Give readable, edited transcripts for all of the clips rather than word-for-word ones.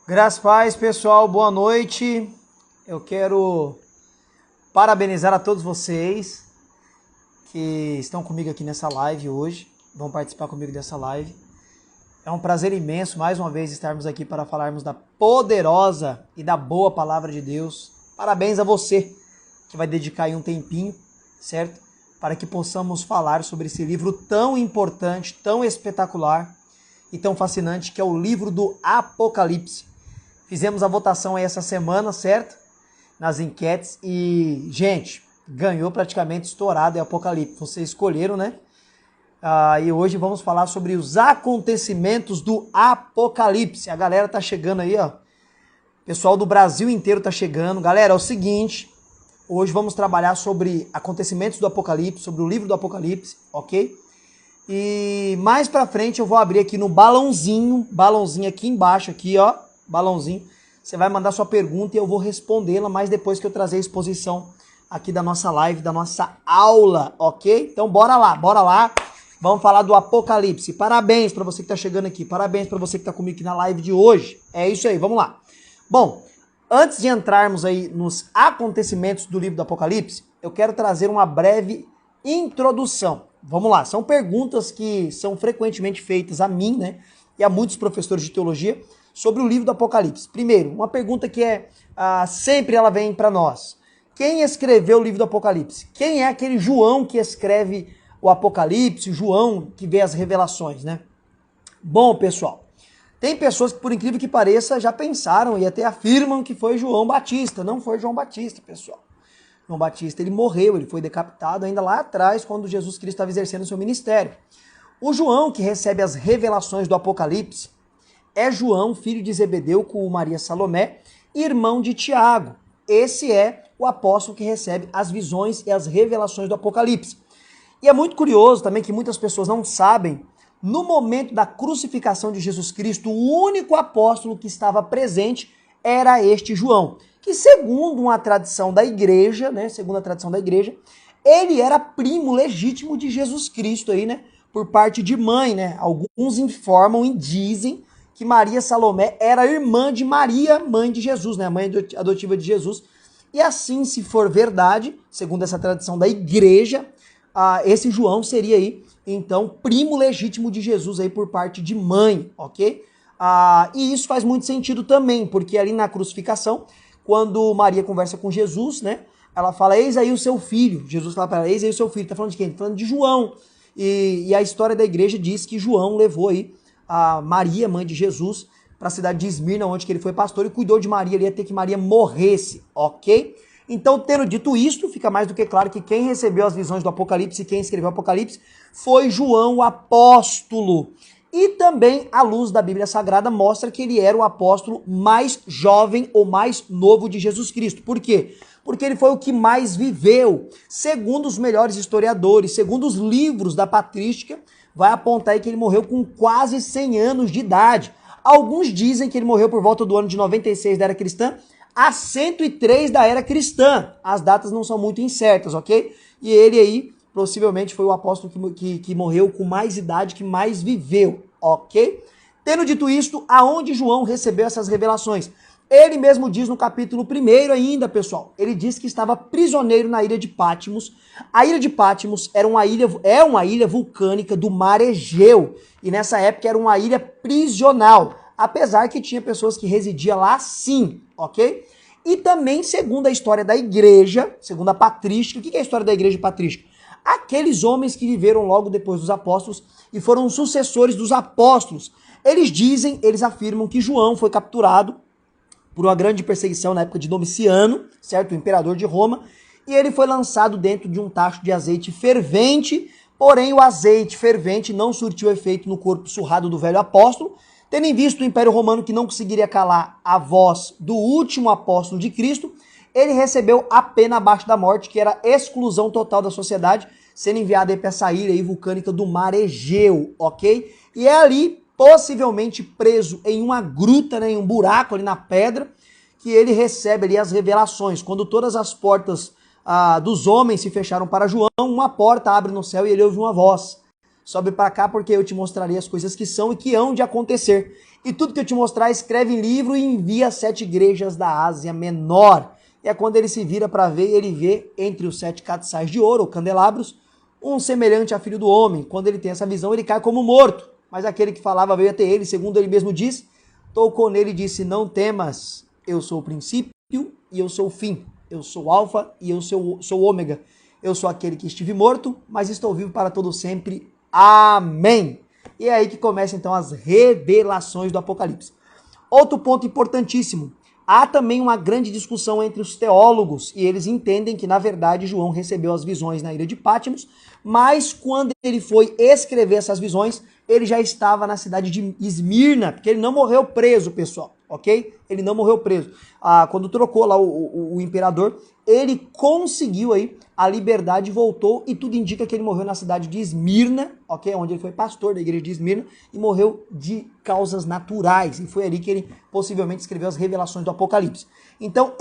Graças a paz, pessoal, boa noite. Eu quero parabenizar a todos vocês que estão comigo aqui nessa live hoje, vão participar comigo dessa live. É um prazer imenso, mais uma vez, estarmos aqui para falarmos da poderosa e da boa palavra de Deus. Parabéns a você que vai dedicar aí um tempinho, certo? Para que possamos falar sobre esse livro tão importante, tão espetacular e tão fascinante, que é o livro do Apocalipse. Fizemos a votação aí essa semana, certo? Nas enquetes e, gente, ganhou praticamente estourado, é Apocalipse. Vocês escolheram, né? E hoje vamos falar sobre os acontecimentos do Apocalipse. A galera tá chegando aí, ó. O pessoal do Brasil inteiro tá chegando. Galera, é o seguinte, hoje vamos trabalhar sobre acontecimentos do Apocalipse, sobre o livro do Apocalipse, ok? E mais pra frente eu vou abrir aqui no balãozinho aqui embaixo, aqui, ó, balãozinho. Você vai mandar sua pergunta e eu vou respondê-la, mas depois que eu trazer a exposição aqui da nossa live, da nossa aula, ok? Então bora lá. Vamos falar do Apocalipse. Parabéns para você que tá chegando aqui, parabéns para você que tá comigo aqui na live de hoje. É isso aí, vamos lá. Bom, antes de entrarmos aí nos acontecimentos do livro do Apocalipse, eu quero trazer uma breve introdução. Vamos lá, são perguntas que são frequentemente feitas a mim, né, e a muitos professores de teologia sobre o livro do Apocalipse. Primeiro, uma pergunta que sempre ela vem para nós. Quem escreveu o livro do Apocalipse? Quem é aquele João que escreve o Apocalipse, o João que vê as revelações, né? Bom, pessoal, tem pessoas que, por incrível que pareça, já pensaram e até afirmam que foi João Batista. Não foi João Batista, pessoal. João Batista, ele morreu, ele foi decapitado ainda lá atrás, quando Jesus Cristo estava exercendo o seu ministério. O João que recebe as revelações do Apocalipse é João, filho de Zebedeu, com Maria Salomé, irmão de Tiago. Esse é o apóstolo que recebe as visões e as revelações do Apocalipse. E é muito curioso também que muitas pessoas não sabem, no momento da crucificação de Jesus Cristo, o único apóstolo que estava presente era este João, que segundo uma tradição da igreja, né, ele era primo legítimo de Jesus Cristo aí, né, por parte de mãe, né? Alguns informam e dizem que Maria Salomé era irmã de Maria, mãe de Jesus, né, a mãe adotiva de Jesus. E assim, se for verdade, segundo essa tradição da igreja, esse João seria aí, então, primo legítimo de Jesus aí por parte de mãe, ok? E isso faz muito sentido também, porque ali na crucificação, quando Maria conversa com Jesus, né, ela fala, eis aí o seu filho. Jesus fala para ela, eis aí o seu filho. Tá falando de quem? Tá falando de João. E a história da igreja diz que João levou aí a Maria, mãe de Jesus, para a cidade de Esmirna, onde que ele foi pastor, e cuidou de Maria ali até que Maria morresse, ok? Então, tendo dito isto, fica mais do que claro que quem recebeu as visões do Apocalipse e quem escreveu o Apocalipse foi João, o apóstolo. E também, a luz da Bíblia Sagrada mostra que ele era o apóstolo mais jovem ou mais novo de Jesus Cristo. Por quê? Porque ele foi o que mais viveu. Segundo os melhores historiadores, segundo os livros da patrística, vai apontar aí que ele morreu com quase 100 anos de idade. Alguns dizem que ele morreu por volta do ano de 96 da era cristã a 103 da era cristã. As datas não são muito incertas, ok? E ele aí possivelmente foi o apóstolo que morreu com mais idade, que mais viveu, ok? Tendo dito isto, aonde João recebeu essas revelações? Ele mesmo diz no capítulo 1 ainda, pessoal, ele diz que estava prisioneiro na ilha de Patmos. A ilha de Patmos é uma ilha vulcânica do mar Egeu, e nessa época era uma ilha prisional, apesar que tinha pessoas que residiam lá sim, ok? E também, segundo a história da igreja, segundo a patrística, o que é a história da igreja patrística? Aqueles homens que viveram logo depois dos apóstolos e foram sucessores dos apóstolos. Eles afirmam que João foi capturado por uma grande perseguição na época de Domiciano, certo? O imperador de Roma, e ele foi lançado dentro de um tacho de azeite fervente, porém o azeite fervente não surtiu efeito no corpo surrado do velho apóstolo, tendo em vista o Império Romano que não conseguiria calar a voz do último apóstolo de Cristo, ele recebeu a pena abaixo da morte, que era exclusão total da sociedade, sendo enviado aí para essa ilha aí vulcânica do mar Egeu, ok? E é ali, possivelmente preso em uma gruta, né, em um buraco ali na pedra, que ele recebe ali as revelações. Quando todas as portas dos homens se fecharam para João, uma porta abre no céu e ele ouve uma voz. Sobe para cá porque eu te mostrarei as coisas que são e que hão de acontecer. E tudo que eu te mostrar, escreve em livro e envia às 7 igrejas da Ásia Menor. E é quando ele se vira para ver, ele vê entre os 7 castiçais de ouro, ou candelabros, um semelhante a filho do homem. Quando ele tem essa visão, ele cai como morto. Mas aquele que falava veio até ele, segundo ele mesmo diz, tocou nele e disse, não temas, eu sou o princípio e eu sou o fim. Eu sou o alfa e eu sou o ômega. Eu sou aquele que estive morto, mas estou vivo para todo sempre. Amém. E é aí que começam então as revelações do Apocalipse. Outro ponto importantíssimo. Há também uma grande discussão entre os teólogos e eles entendem que, na verdade, João recebeu as visões na ilha de Patmos, mas quando ele foi escrever essas visões, ele já estava na cidade de Esmirna, porque ele não morreu preso, pessoal, ok? Ele não morreu preso. Quando trocou lá o imperador, ele conseguiu aí a liberdade, voltou e tudo indica que ele morreu na cidade de Esmirna, ok? Onde ele foi pastor da igreja de Esmirna e morreu de causas naturais. E foi ali que ele possivelmente escreveu as revelações do Apocalipse. Então,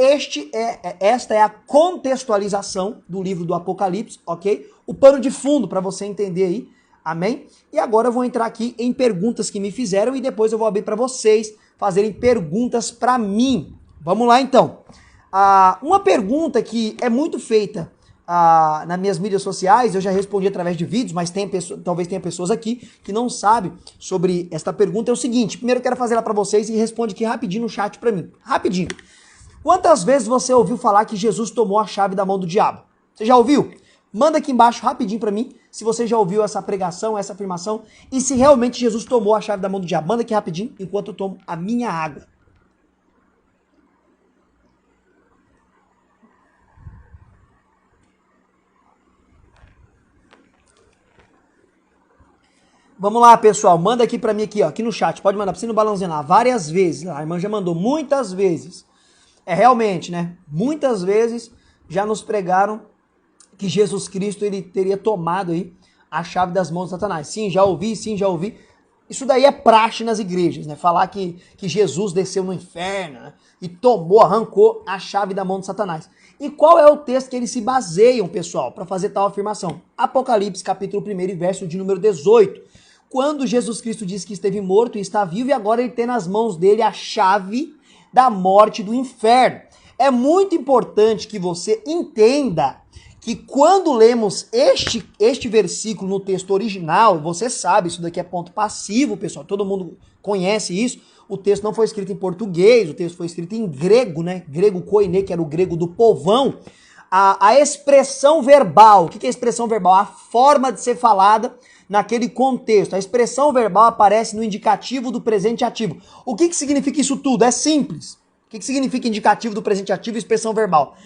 esta é a contextualização do livro do Apocalipse, ok? O pano de fundo para você entender aí, amém? E agora eu vou entrar aqui em perguntas que me fizeram e depois eu vou abrir para vocês fazerem perguntas para mim. Vamos lá, então. Uma pergunta que é muito feita nas minhas mídias sociais, eu já respondi através de vídeos, mas talvez tenha pessoas aqui que não sabem sobre esta pergunta, é o seguinte. Primeiro eu quero fazer ela para vocês e responde aqui rapidinho no chat para mim. Rapidinho. Quantas vezes você ouviu falar que Jesus tomou a chave da mão do diabo? Você já ouviu? Manda aqui embaixo rapidinho para mim se você já ouviu essa pregação, essa afirmação e se realmente Jesus tomou a chave da mão do diabo. Manda aqui rapidinho enquanto eu tomo a minha água. Vamos lá, pessoal. Manda aqui pra mim aqui, ó, aqui no chat. Pode mandar pra você no balãozinho lá. Várias vezes. A irmã já mandou muitas vezes. É realmente, né? Muitas vezes já nos pregaram que Jesus Cristo ele teria tomado aí a chave das mãos de Satanás. Sim, já ouvi, sim, já ouvi. Isso daí é praxe nas igrejas, né? Falar que Jesus desceu no inferno, né? E tomou, arrancou a chave da mão de Satanás. E qual é o texto que eles se baseiam, pessoal, para fazer tal afirmação? Apocalipse, capítulo 1 e verso de número 18. Quando Jesus Cristo diz que esteve morto e está vivo e agora ele tem nas mãos dele a chave da morte e do inferno. É muito importante que você entenda que quando lemos este versículo no texto original, você sabe, isso daqui é ponto passivo, pessoal, todo mundo conhece isso, o texto não foi escrito em português, o texto foi escrito em grego, né? Grego koiné, que era o grego do povão. A expressão verbal, o que é expressão verbal? A forma de ser falada naquele contexto. A expressão verbal aparece no indicativo do presente ativo. O que significa isso tudo? É simples. O que significa indicativo do presente ativo e expressão verbal?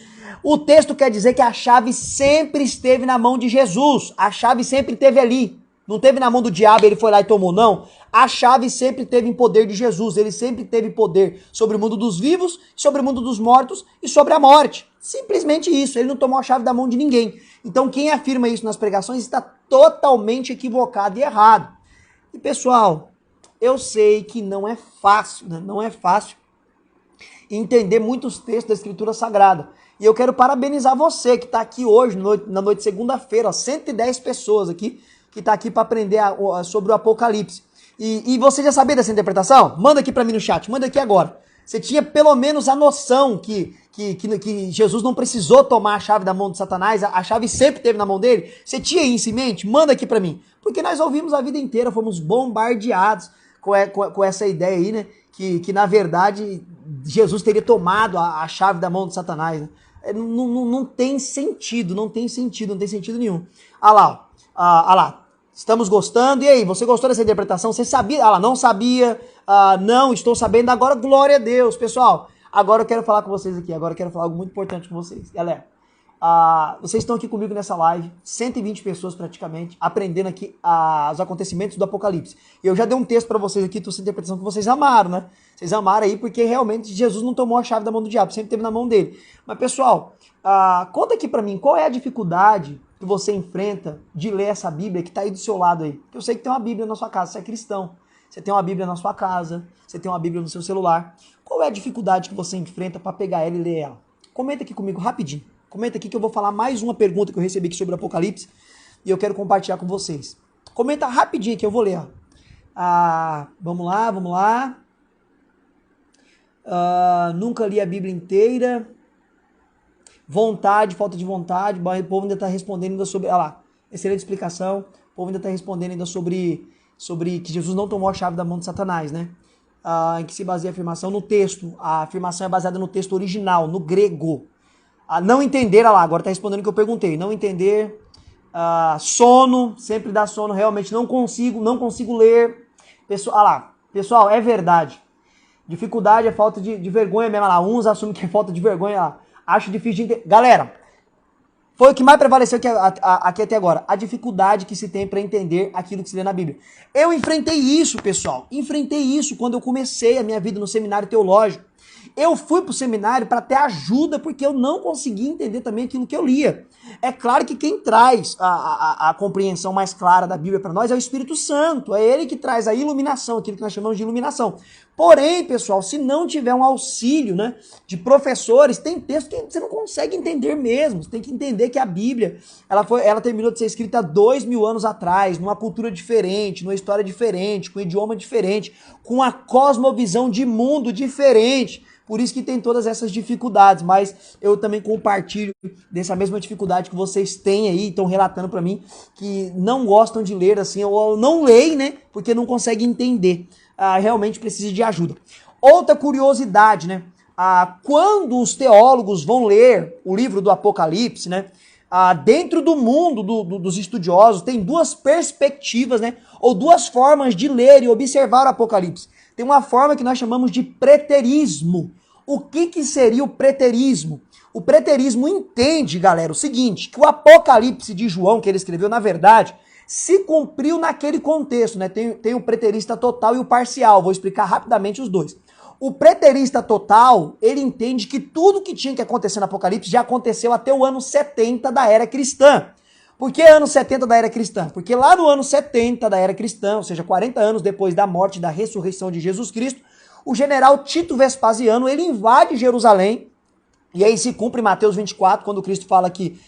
O texto quer dizer que a chave sempre esteve na mão de Jesus. A chave sempre esteve ali. Não teve na mão do diabo, ele foi lá e tomou, não. A chave sempre teve em poder de Jesus. Ele sempre teve poder sobre o mundo dos vivos, sobre o mundo dos mortos e sobre a morte. Simplesmente isso. Ele não tomou a chave da mão de ninguém. Então quem afirma isso nas pregações está totalmente equivocado e errado. E pessoal, eu sei que não é fácil, né? Não é fácil entender muitos textos da Escritura Sagrada. E eu quero parabenizar você que está aqui hoje, na noite de segunda-feira, 110 pessoas aqui, que está aqui para aprender sobre o Apocalipse. E você já sabia dessa interpretação? Manda aqui para mim no chat, manda aqui agora. Você tinha pelo menos a noção que Jesus não precisou tomar a chave da mão de Satanás, a chave sempre esteve na mão dele? Você tinha isso em mente? Manda aqui para mim. Porque nós ouvimos a vida inteira, fomos bombardeados com essa ideia aí, né? Que na verdade Jesus teria tomado a chave da mão de Satanás. Né? Não tem sentido, não tem sentido nenhum. Ah lá, estamos gostando. E aí, você gostou dessa interpretação? Você sabia? Ah lá, não sabia. Não, estou sabendo. Agora, glória a Deus. Pessoal, agora eu quero falar com vocês aqui. Agora eu quero falar algo muito importante com vocês. Galera, vocês estão aqui comigo nessa live, 120 pessoas praticamente, aprendendo aqui os acontecimentos do Apocalipse. E eu já dei um texto para vocês aqui, essa interpretação que vocês amaram, né? Vocês amaram aí porque realmente Jesus não tomou a chave da mão do diabo, sempre teve na mão dele. Mas pessoal, conta aqui para mim, qual é a dificuldade que você enfrenta de ler essa Bíblia que está aí do seu lado aí? Porque eu sei que tem uma Bíblia na sua casa, você é cristão. Você tem uma Bíblia na sua casa, você tem uma Bíblia no seu celular. Qual é a dificuldade que você enfrenta para pegar ela e ler ela? Comenta aqui comigo rapidinho. Comenta aqui que eu vou falar mais uma pergunta que eu recebi aqui sobre o Apocalipse e eu quero compartilhar com vocês. Comenta rapidinho que eu vou ler. Vamos lá. Nunca li a Bíblia inteira. Vontade, falta de vontade. O povo ainda está respondendo ainda sobre... Olha lá, excelente explicação. O povo ainda está respondendo ainda sobre que Jesus não tomou a chave da mão de Satanás, né? Em que se baseia a afirmação no texto. A afirmação é baseada no texto original, no grego. Não entender, olha lá, agora está respondendo o que eu perguntei. Não entender, sono, sempre dá sono, realmente não consigo ler. Pessoal, olha lá, pessoal, é verdade. Dificuldade é falta de vergonha mesmo, olha lá, uns assumem que é falta de vergonha, olha lá. Acho difícil de entender. Galera, foi o que mais prevaleceu aqui até agora. A dificuldade que se tem para entender aquilo que se lê na Bíblia. Eu enfrentei isso, pessoal. Enfrentei isso quando eu comecei a minha vida no seminário teológico. Eu fui pro seminário para ter ajuda, porque eu não conseguia entender também aquilo que eu lia. É claro que quem traz a compreensão mais clara da Bíblia para nós é o Espírito Santo. É ele que traz a iluminação, aquilo que nós chamamos de iluminação. Porém, pessoal, se não tiver um auxílio, né, de professores, tem texto que você não consegue entender mesmo. Você tem que entender que a Bíblia, ela terminou de ser escrita 2000 anos atrás, numa cultura diferente, numa história diferente, com um idioma diferente, com uma cosmovisão de mundo diferente. Por isso que tem todas essas dificuldades, mas eu também compartilho dessa mesma dificuldade que vocês têm aí, estão relatando para mim, que não gostam de ler assim, ou não leem, né, porque não conseguem entender. Realmente precisa de ajuda. Outra curiosidade, né, quando os teólogos vão ler o livro do Apocalipse, né, dentro do mundo dos estudiosos, tem duas perspectivas, né, ou duas formas de ler e observar o Apocalipse. Tem uma forma que nós chamamos de preterismo. O que seria o preterismo? O preterismo entende, galera, o seguinte, que o Apocalipse de João, que ele escreveu, na verdade, se cumpriu naquele contexto, né? Tem o preterista total e o parcial. Vou explicar rapidamente os dois. O preterista total, ele entende que tudo que tinha que acontecer no Apocalipse já aconteceu até o ano 70 da era cristã. Por que ano 70 da era cristã? Porque lá no ano 70 da era cristã, ou seja, 40 anos depois da morte e da ressurreição de Jesus Cristo, o general Tito Vespasiano, ele invade Jerusalém, e aí se cumpre Mateus 24, quando Cristo fala que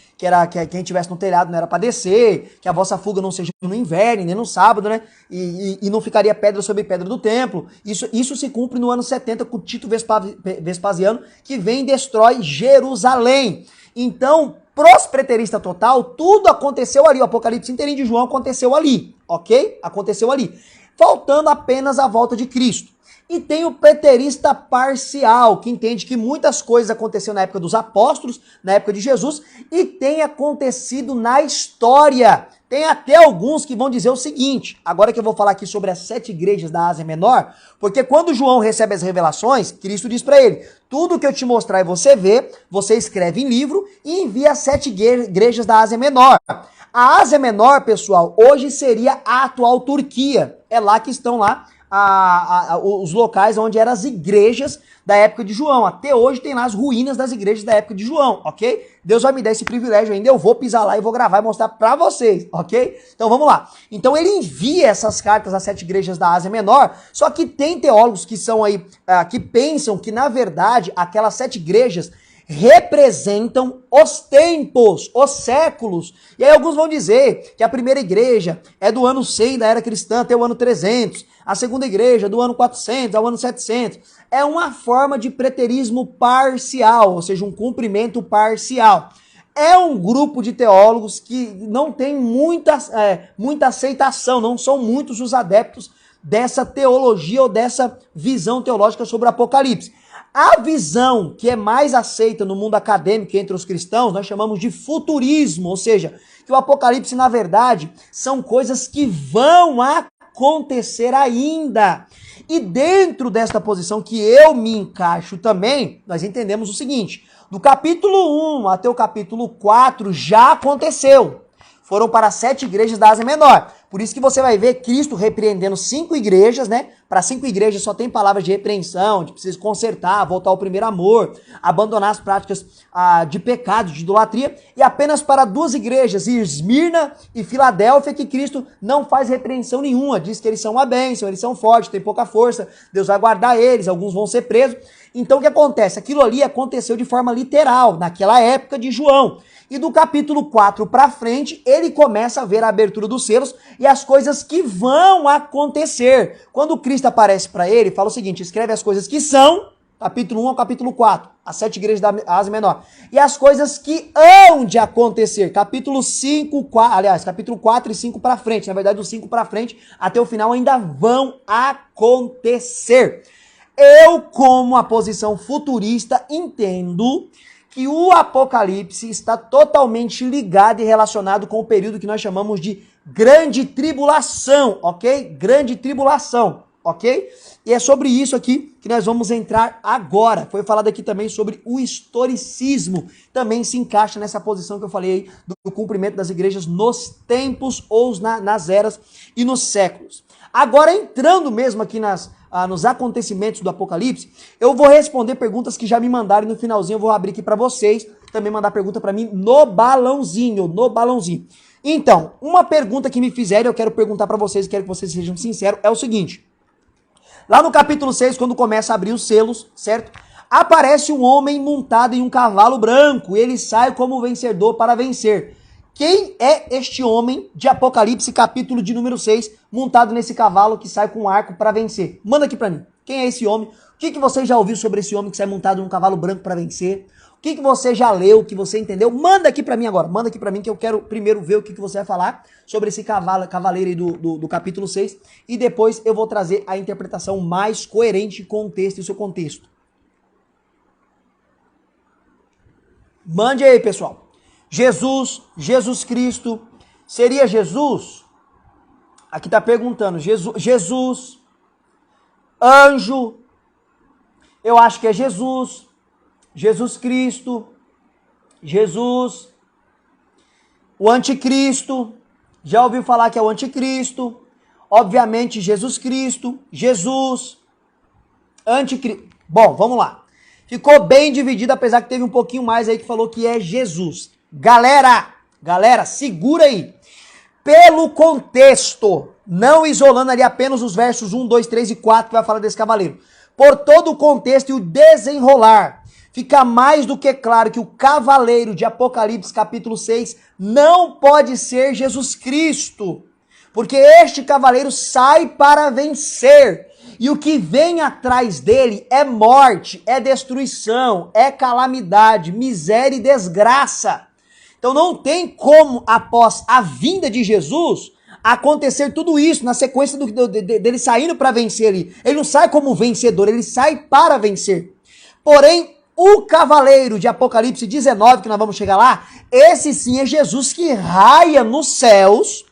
quem estivesse no telhado não era para descer, que a vossa fuga não seja no inverno, nem no sábado, né? E não ficaria pedra sobre pedra do templo. Isso se cumpre no ano 70 com Tito Vespasiano, que vem e destrói Jerusalém. Então, pros preterista total, tudo aconteceu ali. O Apocalipse inteirinho de João aconteceu ali, ok? Aconteceu ali. Faltando apenas a volta de Cristo. E tem o preterista parcial, que entende que muitas coisas aconteceram na época dos apóstolos, na época de Jesus, e tem acontecido na história. Tem até alguns que vão dizer o seguinte, agora que eu vou falar aqui sobre as 7 igrejas da Ásia Menor, porque quando João recebe as revelações, Cristo diz para ele, tudo que eu te mostrar e você vê, você escreve em livro e envia as 7 igrejas da Ásia Menor. A Ásia Menor, pessoal, hoje seria a atual Turquia. É lá que estão lá os locais onde eram as igrejas da época de João. Até hoje tem lá as ruínas das igrejas da época de João, ok? Deus vai me dar esse privilégio ainda, eu vou pisar lá e vou gravar e mostrar pra vocês, ok? Então vamos lá. Então ele envia essas cartas às 7 igrejas da Ásia Menor, só que tem teólogos que são aí, que pensam que na verdade aquelas 7 igrejas representam os tempos, os séculos. E aí alguns vão dizer que a primeira igreja é do ano 100 da era cristã até o ano 300, a segunda igreja do ano 400 ao ano 700. É uma forma de preterismo parcial, ou seja, um cumprimento parcial. É um grupo de teólogos que não tem muita aceitação, não são muitos os adeptos dessa teologia ou dessa visão teológica sobre o Apocalipse. A visão que é mais aceita no mundo acadêmico entre os cristãos, nós chamamos de futurismo, ou seja, que o Apocalipse, na verdade, são coisas que vão acontecer ainda. E dentro desta posição que eu me encaixo também, nós entendemos o seguinte, do capítulo 1 até o capítulo 4 já aconteceu. Foram para 7 igrejas da Ásia Menor. Por isso que você vai ver Cristo repreendendo 5 igrejas, né? Para 5 igrejas só tem palavras de repreensão, de preciso consertar, voltar ao primeiro amor, abandonar as práticas de pecado, de idolatria. E apenas para 2 igrejas, Esmirna e Filadélfia, que Cristo não faz repreensão nenhuma. Diz que eles são uma bênção, eles são fortes, têm pouca força, Deus vai guardar eles, alguns vão ser presos. Então o que acontece? Aquilo ali aconteceu de forma literal, naquela época de João. E do capítulo 4 para frente, ele começa a ver a abertura dos selos e as coisas que vão acontecer. Quando Cristo aparece para ele, fala o seguinte, escreve as coisas que são capítulo 1 ao capítulo 4, as 7 igrejas da Ásia Menor. E as coisas que hão de acontecer, capítulo 4 e 5 para frente, na verdade do 5 para frente até o final ainda vão acontecer. Eu, como a posição futurista, entendo que o Apocalipse está totalmente ligado e relacionado com o período que nós chamamos de Grande Tribulação, ok? Grande Tribulação, ok? E é sobre isso aqui que nós vamos entrar agora. Foi falado aqui também sobre o historicismo. Também se encaixa nessa posição que eu falei aí do cumprimento das igrejas nos tempos ou nas eras e nos séculos. Agora, entrando mesmo aqui nos acontecimentos do Apocalipse, eu vou responder perguntas que já me mandaram e no finalzinho eu vou abrir aqui para vocês, também mandar pergunta para mim no balãozinho. Então, uma pergunta que me fizeram, eu quero perguntar para vocês, quero que vocês sejam sinceros, é o seguinte. Lá no capítulo 6, quando começa a abrir os selos, certo? Aparece um homem montado em um cavalo branco, e ele sai como vencedor para vencer. Quem é este homem de Apocalipse, capítulo de número 6, montado nesse cavalo que sai com um arco para vencer? Manda aqui para mim. Quem é esse homem? O que você já ouviu sobre esse homem que sai montado num cavalo branco para vencer? O que você já leu, que você entendeu? Manda aqui para mim agora. Manda aqui para mim que eu quero primeiro ver o que você vai falar sobre esse cavaleiro aí do capítulo 6. E depois eu vou trazer a interpretação mais coerente com o texto e o seu contexto. Mande aí, pessoal. Jesus Cristo, seria Jesus? Aqui está perguntando, Jesus, anjo, eu acho que é Jesus Cristo, Jesus, o anticristo, já ouviu falar que é o anticristo, obviamente Jesus Cristo, Jesus, anticristo. Bom, vamos lá. Ficou bem dividido, apesar que teve um pouquinho mais aí que falou que é Jesus. Galera, segura aí. Pelo contexto, não isolando ali apenas os versos 1, 2, 3 e 4 que vai falar desse cavaleiro. Por todo o contexto e o desenrolar, fica mais do que claro que o cavaleiro de Apocalipse capítulo 6 não pode ser Jesus Cristo. Porque este cavaleiro sai para vencer. E o que vem atrás dele é morte, é destruição, é calamidade, miséria e desgraça. Então não tem como, após a vinda de Jesus, acontecer tudo isso na sequência dele saindo para vencer ali. Ele não sai como vencedor, ele sai para vencer. Porém, o cavaleiro de Apocalipse 19, que nós vamos chegar lá, esse sim é Jesus que raia nos céus,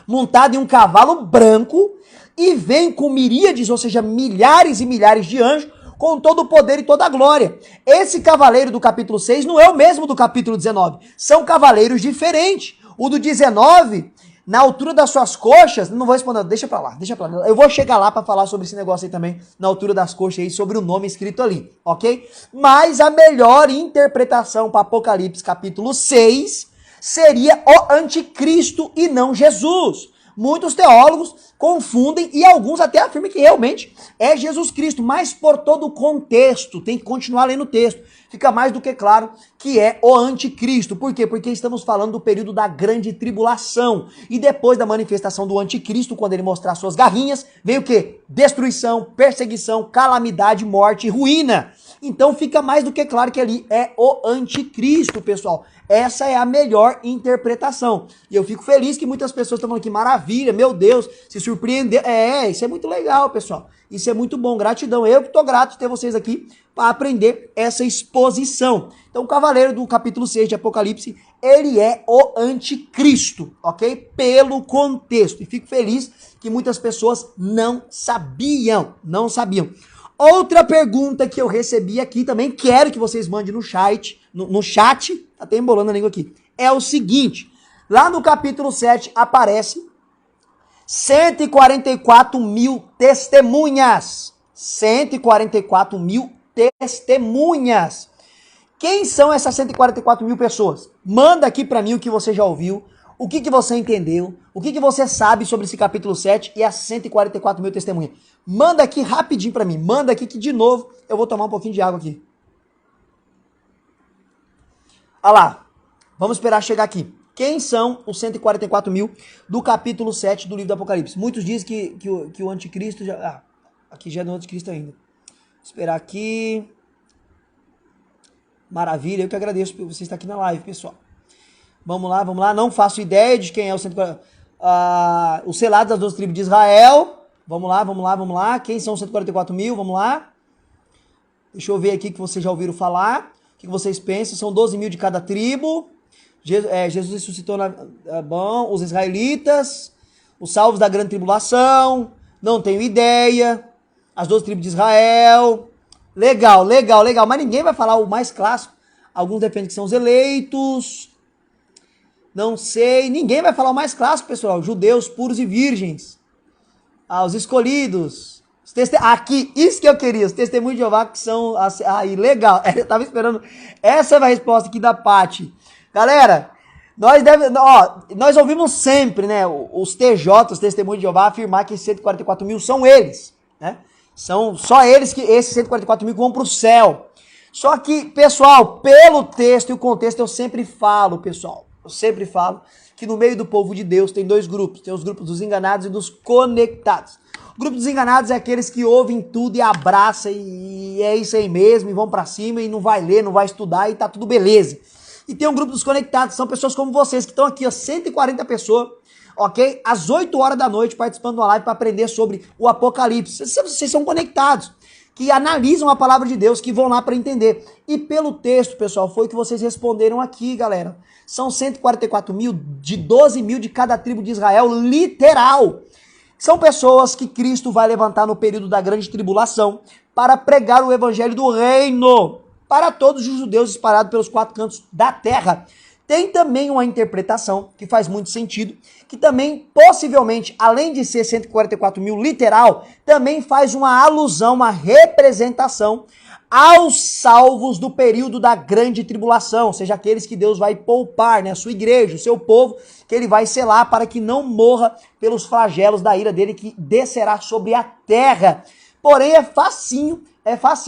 montado em um cavalo branco, e vem com miríades, ou seja, milhares e milhares de anjos, com todo o poder e toda a glória. Esse cavaleiro do capítulo 6 não é o mesmo do capítulo 19. São cavaleiros diferentes. O do 19, na altura das suas coxas, não vou responder, deixa pra lá. Eu vou chegar lá para falar sobre esse negócio aí também, na altura das coxas aí, sobre o nome escrito ali, ok? Mas a melhor interpretação para Apocalipse capítulo 6 seria o anticristo e não Jesus. Muitos teólogos confundem e alguns até afirmam que realmente é Jesus Cristo, mas por todo o contexto, tem que continuar lendo o texto, fica mais do que claro que é o anticristo. Por quê? Porque estamos falando do período da grande tribulação. E depois da manifestação do anticristo, quando ele mostrar suas garrinhas, veio o quê? Destruição, perseguição, calamidade, morte e ruína. Então fica mais do que claro que ali é o anticristo, pessoal. Essa é a melhor interpretação. E eu fico feliz que muitas pessoas estão falando que maravilha, meu Deus, se surpreender. Isso é muito legal, pessoal. Isso é muito bom, gratidão. Eu que estou grato de ter vocês aqui para aprender essa exposição. Então, o cavaleiro do capítulo 6 de Apocalipse, ele é o anticristo, ok? Pelo contexto. E fico feliz que muitas pessoas não sabiam. Outra pergunta que eu recebi aqui, também quero que vocês mandem no chat, tá até embolando a língua aqui, é o seguinte, lá no capítulo 7 aparece 144 mil testemunhas. 144 mil testemunhas. Quem são essas 144 mil pessoas? Manda aqui pra mim o que você já ouviu, o que você entendeu, o que você sabe sobre esse capítulo 7 e as 144 mil testemunhas. Manda aqui rapidinho pra mim, manda aqui que de novo eu vou tomar um pouquinho de água aqui. Olha lá, vamos esperar chegar aqui. Quem são os 144 mil do capítulo 7 do livro do Apocalipse? Muitos dizem que o anticristo já... aqui já é do anticristo ainda. Esperar aqui. Maravilha, eu que agradeço por você estar aqui na live, pessoal. Vamos lá. Não faço ideia de quem é o 140. Os selados das 12 tribos de Israel. Vamos lá. Quem são os 144 mil? Vamos lá. Deixa eu ver aqui que vocês já ouviram falar. O que vocês pensam? São 12 mil de cada tribo. Jesus ressuscitou bom, os israelitas, os salvos da grande tribulação. Não tenho ideia. As 12 tribos de Israel. Legal. Mas ninguém vai falar o mais clássico. Alguns defendem que são os eleitos. Não sei. Ninguém vai falar o mais clássico, pessoal. Judeus puros e virgens. Os escolhidos. Aqui, isso que eu queria. Os testemunhos de Jeová que são... Aí, legal. Eu tava esperando. Essa é a resposta aqui da Paty. Galera, nós ouvimos sempre, né? Os TJ, os testemunhos de Jeová, afirmar que esses 144 mil são eles, né? São só eles, que esses 144 mil que vão para o céu. Só que, pessoal, pelo texto e o contexto, eu sempre falo, pessoal, que no meio do povo de Deus tem dois grupos. Tem os grupos dos enganados e dos conectados. O grupo dos enganados é aqueles que ouvem tudo e abraçam e é isso aí mesmo, e vão para cima e não vai ler, não vai estudar e tá tudo beleza. E tem um grupo dos conectados, são pessoas como vocês, que estão aqui, 140 pessoas, ok? Às 8 horas da noite, participando de uma live para aprender sobre o Apocalipse. Vocês são conectados, que analisam a palavra de Deus, que vão lá para entender. E pelo texto, pessoal, foi o que vocês responderam aqui, galera. São 144 mil, de 12 mil de cada tribo de Israel, literal. São pessoas que Cristo vai levantar no período da grande tribulação para pregar o evangelho do reino para todos os judeus espalhados pelos 4 cantos da terra. Tem também uma interpretação que faz muito sentido, que também, possivelmente, além de ser 144 mil literal, também faz uma alusão, uma representação aos salvos do período da grande tribulação, ou seja, aqueles que Deus vai poupar, né, a sua igreja, o seu povo, que ele vai selar para que não morra pelos flagelos da ira dele que descerá sobre a terra. Porém, é facinho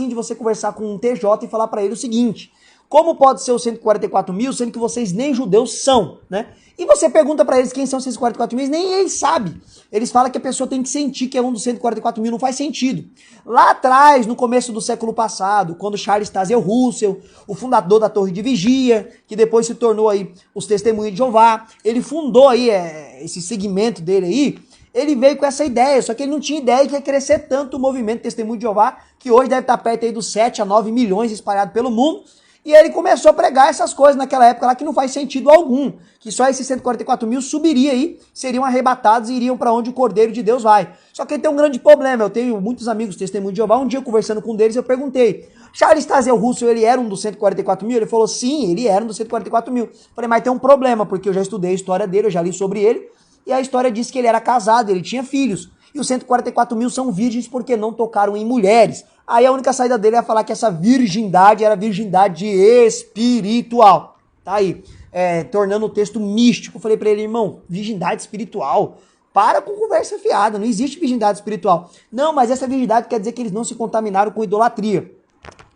de você conversar com um TJ e falar para ele o seguinte: como pode ser os 144 mil, sendo que vocês nem judeus são, né? E você pergunta para eles quem são os 144 mil, nem eles sabem. Eles falam que a pessoa tem que sentir que é um dos 144 mil, não faz sentido. Lá atrás, no começo do século passado, quando Charles Taze Russell, o fundador da Torre de Vigia, que depois se tornou aí os Testemunhos de Jeová, ele fundou aí esse segmento dele aí, ele veio com essa ideia, só que ele não tinha ideia que ia crescer tanto o movimento Testemunho de Jeová, que hoje deve estar perto aí dos 7 a 9 milhões espalhados pelo mundo. E ele começou a pregar essas coisas naquela época lá que não faz sentido algum. Que só esses 144 mil subiria aí, seriam arrebatados e iriam para onde o Cordeiro de Deus vai. Só que ele tem um grande problema. Eu tenho muitos amigos Testemunho de Jeová. Um dia conversando com um deles, eu perguntei: Charles Taze Russell, ele era um dos 144 mil? Ele falou: sim, ele era um dos 144 mil. Falei: mas tem um problema, porque eu já estudei a história dele, eu já li sobre ele. E a história diz que ele era casado, ele tinha filhos. E os 144 mil são virgens porque não tocaram em mulheres. Aí a única saída dele é falar que essa virgindade era virgindade espiritual. Tá aí, tornando o texto místico. Eu falei pra ele: irmão, virgindade espiritual? Para com conversa fiada, não existe virgindade espiritual. Não, mas essa virgindade quer dizer que eles não se contaminaram com idolatria.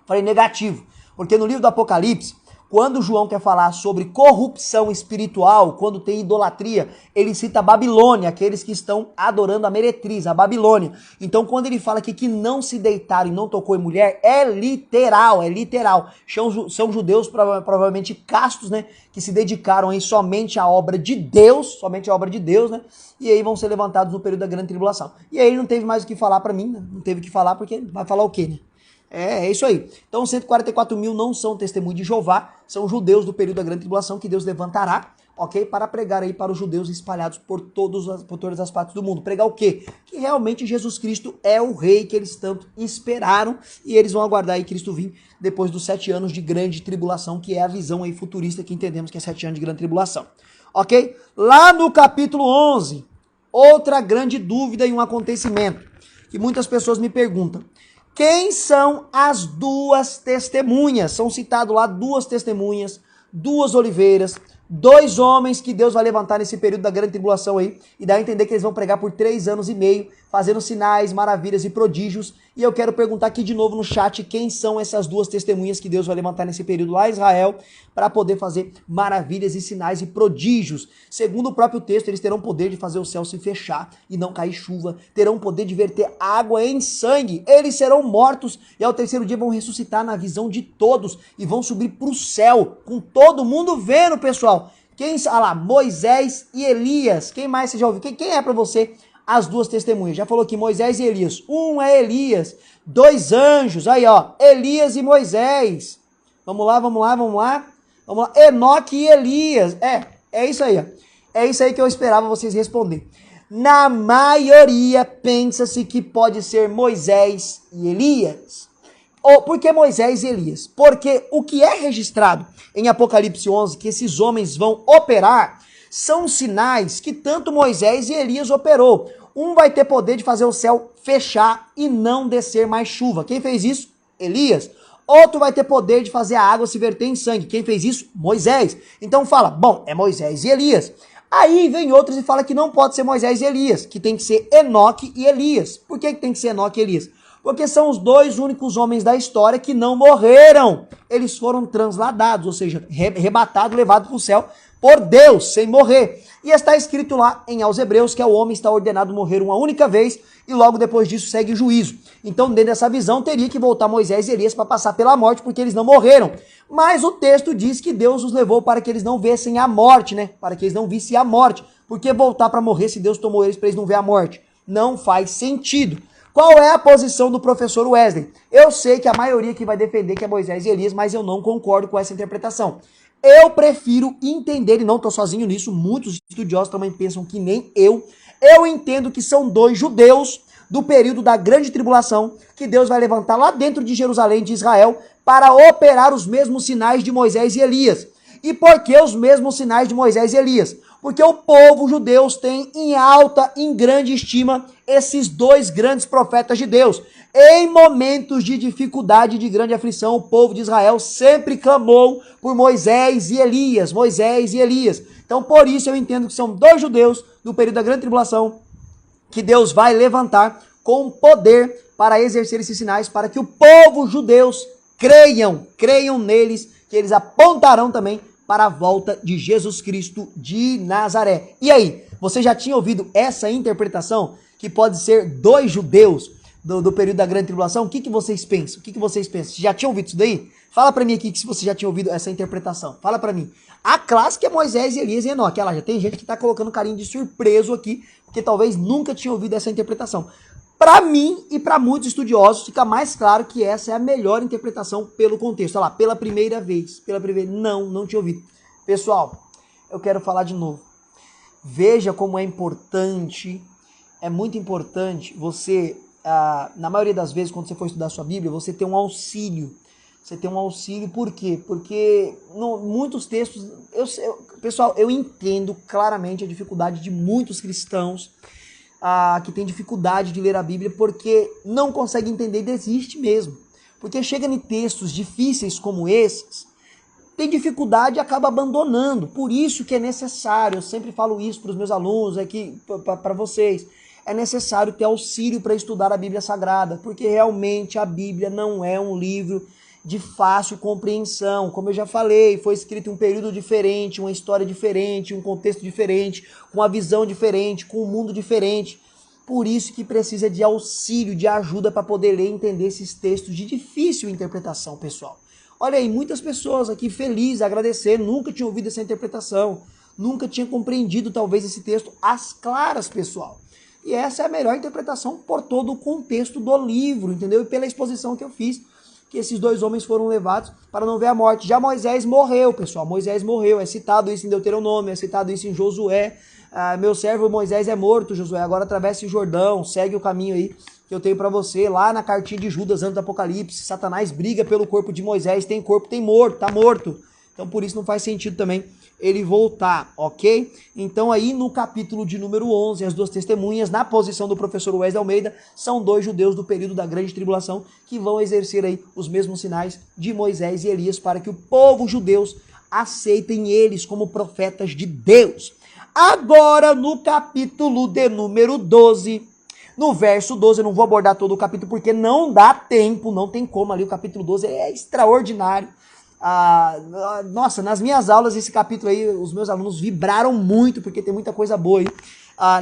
Falei: negativo, porque no livro do Apocalipse, quando João quer falar sobre corrupção espiritual, quando tem idolatria, ele cita a Babilônia, aqueles que estão adorando a meretriz, a Babilônia. Então, quando ele fala aqui que não se deitaram e não tocou em mulher, é literal, é literal. São judeus provavelmente castos, né, que se dedicaram aí somente à obra de Deus, né, e aí vão ser levantados no período da grande tribulação. E aí ele não teve mais o que falar pra mim, né? Não teve o que falar porque vai falar o quê, né? É isso aí. Então, 144 mil não são testemunhos de Jeová, são judeus do período da grande tribulação que Deus levantará, ok? Para pregar aí para os judeus espalhados por todas as partes do mundo. Pregar o quê? Que realmente Jesus Cristo é o rei que eles tanto esperaram e eles vão aguardar aí Cristo vir depois dos 7 anos de grande tribulação, que é a visão aí futurista que entendemos que é 7 anos de grande tribulação, ok? Lá no capítulo 11, outra grande dúvida e um acontecimento que muitas pessoas me perguntam: quem são as duas testemunhas? São citados lá 2 testemunhas, 2 oliveiras, 2 homens que Deus vai levantar nesse período da grande tribulação aí, e dá a entender que eles vão pregar por 3 anos e meio, fazendo sinais, maravilhas e prodígios. E eu quero perguntar aqui de novo no chat quem são essas duas testemunhas que Deus vai levantar nesse período lá em Israel para poder fazer maravilhas e sinais e prodígios. Segundo o próprio texto, eles terão poder de fazer o céu se fechar e não cair chuva, terão poder de verter água em sangue, eles serão mortos e ao terceiro dia vão ressuscitar na visão de todos e vão subir para o céu, com todo mundo vendo, pessoal. Quem, olha lá, Moisés e Elias, quem mais você já ouviu? Quem é para você as duas testemunhas? Já falou aqui Moisés e Elias. Um é Elias, dois anjos, aí ó, Elias e Moisés. Vamos lá. Enoque e Elias. É isso aí, ó. É isso aí que eu esperava vocês responder. Na maioria, pensa-se que pode ser Moisés e Elias. Por que Moisés e Elias? Porque o que é registrado em Apocalipse 11, que esses homens vão operar, são sinais que tanto Moisés e Elias operou. Um vai ter poder de fazer o céu fechar e não descer mais chuva. Quem fez isso? Elias. Outro vai ter poder de fazer a água se verter em sangue. Quem fez isso? Moisés. Então fala, bom, é Moisés e Elias. Aí vem outros e fala que não pode ser Moisés e Elias, que tem que ser Enoque e Elias. Por que tem que ser Enoque e Elias? Porque são os dois únicos homens da história que não morreram. Eles foram transladados, ou seja, arrebatados, levados para o céu por Deus, sem morrer. E está escrito lá em aos Hebreus que o homem está ordenado morrer uma única vez e logo depois disso segue o juízo. Então, dentro dessa visão, teria que voltar Moisés e Elias para passar pela morte, porque eles não morreram. Mas o texto diz que Deus os levou para que eles não vissem a morte, né? Para que eles não vissem a morte. Por que voltar para morrer se Deus tomou eles para eles não ver a morte? Não faz sentido. Qual é a posição do professor Wesley? Eu sei que a maioria que vai defender que é Moisés e Elias, mas eu não concordo com essa interpretação. Eu prefiro entender, e não estou sozinho nisso, muitos estudiosos também pensam que nem eu entendo que são dois judeus do período da grande tribulação, que Deus vai levantar lá dentro de Jerusalém, de Israel, para operar os mesmos sinais de Moisés e Elias. E por que os mesmos sinais de Moisés e Elias? Porque o povo judeu tem em alta, em grande estima, esses dois grandes profetas de Deus. Em momentos de dificuldade e de grande aflição, o povo de Israel sempre clamou por Moisés e Elias, Moisés e Elias. Então, por isso eu entendo que são dois judeus do período da grande tribulação que Deus vai levantar com poder para exercer esses sinais, para que o povo judeus creiam neles, que eles apontarão também para a volta de Jesus Cristo de Nazaré. E aí, você já tinha ouvido essa interpretação? Que pode ser dois judeus do período da grande tribulação? O que vocês pensam? Vocês já tinham ouvido isso daí? Fala para mim aqui se você já tinha ouvido essa interpretação. Fala para mim. A clássica é Moisés, Elias e Enoque. Olha lá, já tem gente que está colocando carinho de surpreso aqui, porque talvez nunca tinha ouvido essa interpretação. Para mim e para muitos estudiosos, fica mais claro que essa é a melhor interpretação pelo contexto. Olha lá, pela primeira vez. Não tinha ouvido. Pessoal, eu quero falar de novo. Veja como é importante, é muito importante você, na maioria das vezes, quando você for estudar sua Bíblia, você ter um auxílio. Por quê? Porque muitos textos, pessoal, eu entendo claramente a dificuldade de muitos cristãos que têm dificuldade de ler a Bíblia porque não conseguem entender e desiste mesmo. Porque chega em textos difíceis como esses, tem dificuldade e acaba abandonando. Por isso que é necessário, eu sempre falo isso para os meus alunos, aqui para vocês, é necessário ter auxílio para estudar a Bíblia Sagrada, porque realmente a Bíblia não é um livro de fácil compreensão. Como eu já falei, foi escrito em um período diferente, uma história diferente, um contexto diferente, com uma visão diferente, com um mundo diferente. Por isso que precisa de auxílio, de ajuda para poder ler e entender esses textos de difícil interpretação, pessoal. Olha aí, muitas pessoas aqui felizes, agradecendo, nunca tinham ouvido essa interpretação, nunca tinham compreendido talvez esse texto às claras, pessoal. E essa é a melhor interpretação por todo o contexto do livro, entendeu? E pela exposição que eu fiz, que esses dois homens foram levados para não ver a morte. Já Moisés morreu, pessoal, Moisés morreu, é citado isso em Deuteronômio, é citado isso em Josué. Meu servo Moisés é morto, Josué, agora atravesse o Jordão, segue o caminho aí que eu tenho para você, lá na cartinha de Judas, antes do Apocalipse, Satanás briga pelo corpo de Moisés, tem corpo, tem morto, tá morto. Então por isso não faz sentido também ele voltar, ok? Então aí no capítulo de número 11, as duas testemunhas, na posição do professor Wesley Almeida, são dois judeus do período da grande tribulação que vão exercer aí os mesmos sinais de Moisés e Elias para que o povo judeus aceitem eles como profetas de Deus. Agora no capítulo de número 12, No verso 12, eu não vou abordar todo o capítulo porque não dá tempo, não tem como ali, o capítulo 12 é extraordinário. Nossa, nas minhas aulas esse capítulo aí, os meus alunos vibraram muito porque tem muita coisa boa aí.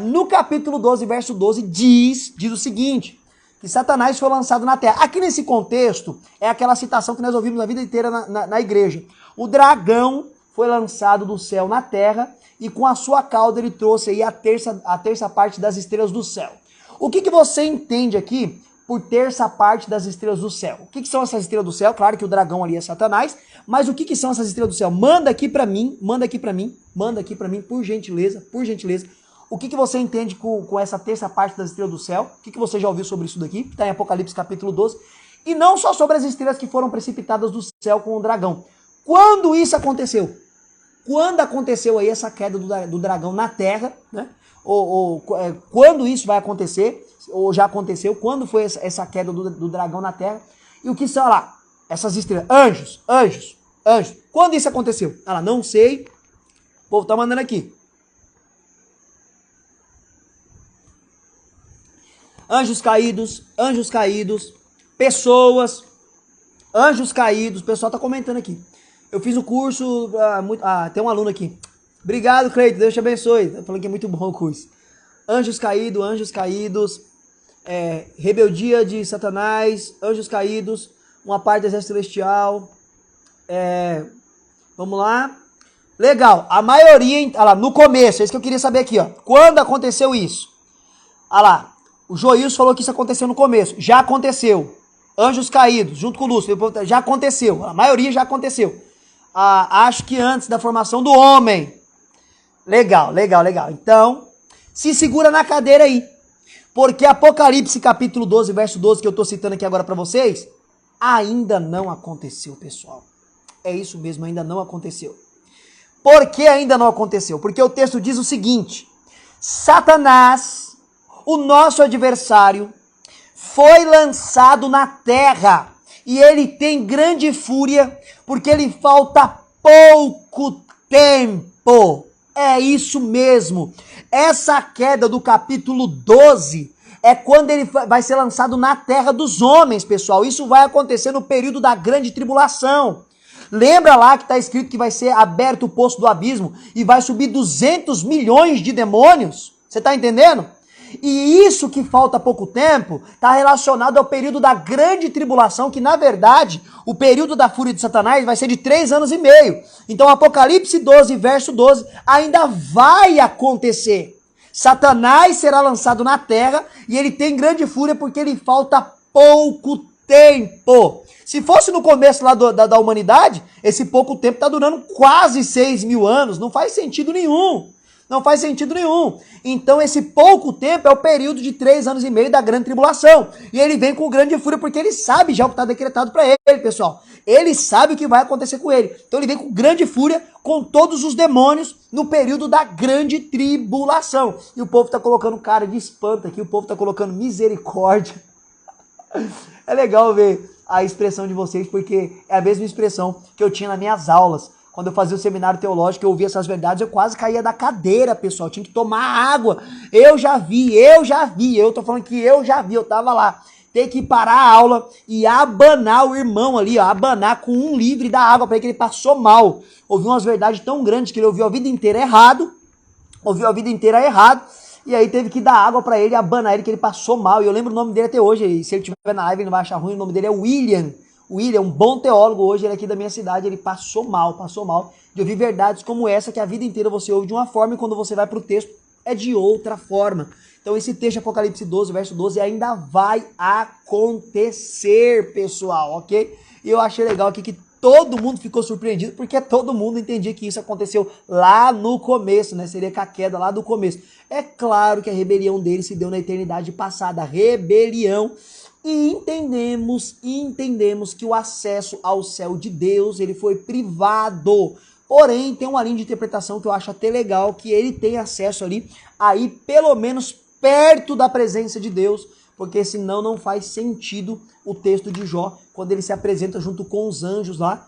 No capítulo 12, verso 12, diz o seguinte, que Satanás foi lançado na terra. Aqui nesse contexto, é aquela citação que nós ouvimos a vida inteira na igreja. O dragão foi lançado do céu na terra e com a sua cauda ele trouxe aí a terça parte das estrelas do céu. O que você entende aqui por terça parte das estrelas do céu? O que são essas estrelas do céu? Claro que o dragão ali é Satanás, mas o que são essas estrelas do céu? Manda aqui pra mim, por gentileza. O que você entende com essa terça parte das estrelas do céu? O que você já ouviu sobre isso daqui? Está em Apocalipse capítulo 12. E não só sobre as estrelas que foram precipitadas do céu com o dragão. Quando isso aconteceu? Quando aconteceu aí essa queda do dragão na terra, né? Quando isso vai acontecer, ou já aconteceu, quando foi essa queda do dragão na terra, e o que são lá? Essas estrelas, anjos. Quando isso aconteceu? Não sei, o povo tá mandando aqui. Anjos caídos, pessoas, anjos caídos, o pessoal tá comentando aqui. Eu fiz o curso, tem um aluno aqui. Obrigado, Cleiton, Deus te abençoe. Tá falando que é muito bom o curso. Anjos caídos, rebeldia de Satanás, anjos caídos, uma parte do exército celestial. Vamos lá. Legal, a maioria, no começo, é isso que eu queria saber aqui, ó. Quando aconteceu isso? O Joilson falou que isso aconteceu no começo. Já aconteceu. Anjos caídos, junto com o Lúcio, já aconteceu. A maioria já aconteceu. Acho que antes da formação do homem. Legal. Então, se segura na cadeira aí. Porque Apocalipse capítulo 12, verso 12, que eu estou citando aqui agora para vocês, ainda não aconteceu, pessoal. É isso mesmo, ainda não aconteceu. Por que ainda não aconteceu? Porque o texto diz o seguinte: Satanás, o nosso adversário, foi lançado na terra e ele tem grande fúria porque lhe falta pouco tempo. É isso mesmo. Essa queda do capítulo 12 é quando ele vai ser lançado na terra dos homens, pessoal. Isso vai acontecer no período da grande tribulação. Lembra lá que está escrito que vai ser aberto o poço do abismo e vai subir 200 milhões de demônios? Você está entendendo? E isso que falta pouco tempo está relacionado ao período da grande tribulação, que na verdade o período da fúria de Satanás vai ser de 3 anos e meio. Então Apocalipse 12, verso 12, ainda vai acontecer. Satanás será lançado na terra e ele tem grande fúria porque lhe falta pouco tempo. Se fosse no começo lá da humanidade, esse pouco tempo está durando quase 6 mil anos, não faz sentido nenhum. Então esse pouco tempo é o período de 3 anos e meio da grande tribulação. E ele vem com grande fúria porque ele sabe já o que está decretado para ele, pessoal. Ele sabe o que vai acontecer com ele. Então ele vem com grande fúria com todos os demônios no período da grande tribulação. E o povo está colocando cara de espanto aqui, o povo está colocando misericórdia. É legal ver a expressão de vocês, porque é a mesma expressão que eu tinha nas minhas aulas. Quando eu fazia o seminário teológico, eu ouvia essas verdades, eu quase caía da cadeira, pessoal. Tinha que tomar água. Eu já vi. Eu tô falando que eu já vi, eu tava lá. Ter que parar a aula e abanar o irmão ali, ó, abanar com um livre da água para ele, que ele passou mal. Ouviu umas verdades tão grandes que ele ouviu a vida inteira errado. E aí teve que dar água para ele, abanar ele, que ele passou mal. E eu lembro o nome dele até hoje. E se ele estiver na live, ele não vai achar ruim. O nome dele é William. O William, um bom teólogo hoje, ele é aqui da minha cidade, ele passou mal de ouvir verdades como essa, que a vida inteira você ouve de uma forma e quando você vai para o texto é de outra forma. Então esse texto de Apocalipse 12, verso 12, ainda vai acontecer, pessoal, ok? E eu achei legal aqui que todo mundo ficou surpreendido, porque todo mundo entendia que isso aconteceu lá no começo, né? Seria com a queda lá do começo. É claro que a rebelião dele se deu na eternidade passada, a rebelião. E entendemos que o acesso ao céu de Deus, ele foi privado. Porém, tem uma linha de interpretação que eu acho até legal, que ele tem acesso ali, aí pelo menos perto da presença de Deus, porque senão não faz sentido o texto de Jó, quando ele se apresenta junto com os anjos lá,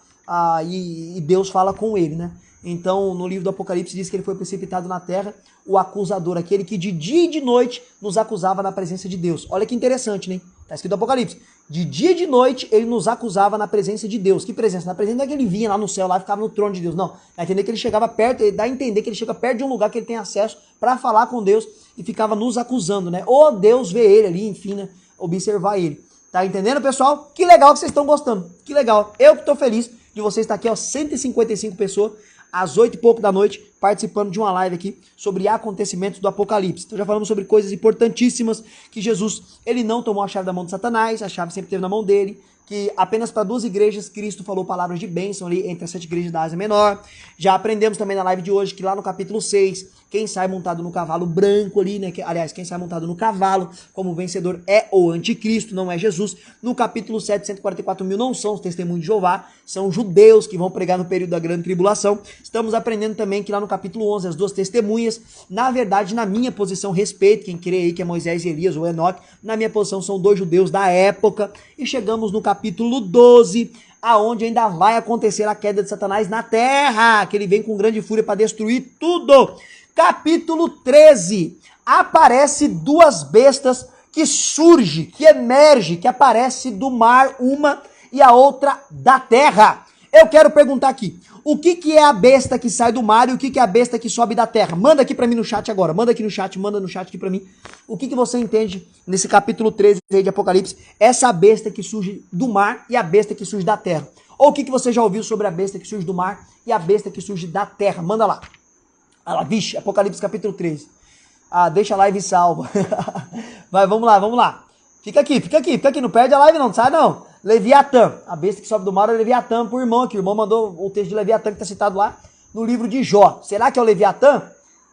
e Deus fala com ele, né? Então, no livro do Apocalipse diz que ele foi precipitado na terra, o acusador, aquele que de dia e de noite nos acusava na presença de Deus. Olha que interessante, né? Tá escrito no Apocalipse. De dia e de noite ele nos acusava na presença de Deus. Que presença? Na presença não é que ele vinha lá no céu, lá ficava no trono de Deus. Não. Dá a entender que ele chegava perto, dá a entender que ele chega perto de um lugar que ele tem acesso para falar com Deus e ficava nos acusando, né? Ou Deus vê ele ali, enfim, né? Observar ele. Tá entendendo, pessoal? Que legal que vocês estão gostando. Que legal. Eu que tô feliz de vocês estar aqui, ó, 155 pessoas, às 8 e pouco da noite, participando de uma live aqui sobre acontecimentos do Apocalipse. Então já falamos sobre coisas importantíssimas, que Jesus, ele não tomou a chave da mão de Satanás, a chave sempre esteve na mão dele, que apenas para 2 igrejas Cristo falou palavras de bênção ali entre as 7 igrejas da Ásia Menor. Já aprendemos também na live de hoje que lá no capítulo 6, quem sai montado no cavalo branco ali, né? Aliás, quem sai montado no cavalo como vencedor é o anticristo, não é Jesus. No capítulo 7, 144 mil não são os testemunhos de Jeová, são judeus que vão pregar no período da grande tribulação. Estamos aprendendo também que lá no capítulo 11, as 2 testemunhas, na verdade, na minha posição, respeito, quem crê aí que é Moisés e Elias ou Enoque, na minha posição são 2 judeus da época. E chegamos no capítulo 12, aonde ainda vai acontecer a queda de Satanás na terra, que ele vem com grande fúria para destruir tudo. Capítulo 13, aparece 2 bestas que surge, que emerge, que aparece do mar, uma e a outra da terra. Eu quero perguntar aqui, o que é a besta que sai do mar e o que é a besta que sobe da terra? Manda aqui pra mim no chat agora, manda aqui no chat, manda no chat aqui pra mim. O que você entende nesse capítulo 13 de Apocalipse, essa besta que surge do mar e a besta que surge da terra? Ou o que você já ouviu sobre a besta que surge do mar e a besta que surge da terra? Manda lá. Ah lá, vixe, Apocalipse capítulo 13. Ah, deixa a live salva. Vai, vamos lá. Fica aqui, não perde a live não sai não. Leviatã, a besta que sobe do mar é o Leviatã pro irmão aqui. O irmão mandou o texto de Leviatã que está citado lá no livro de Jó. Será que é o Leviatã?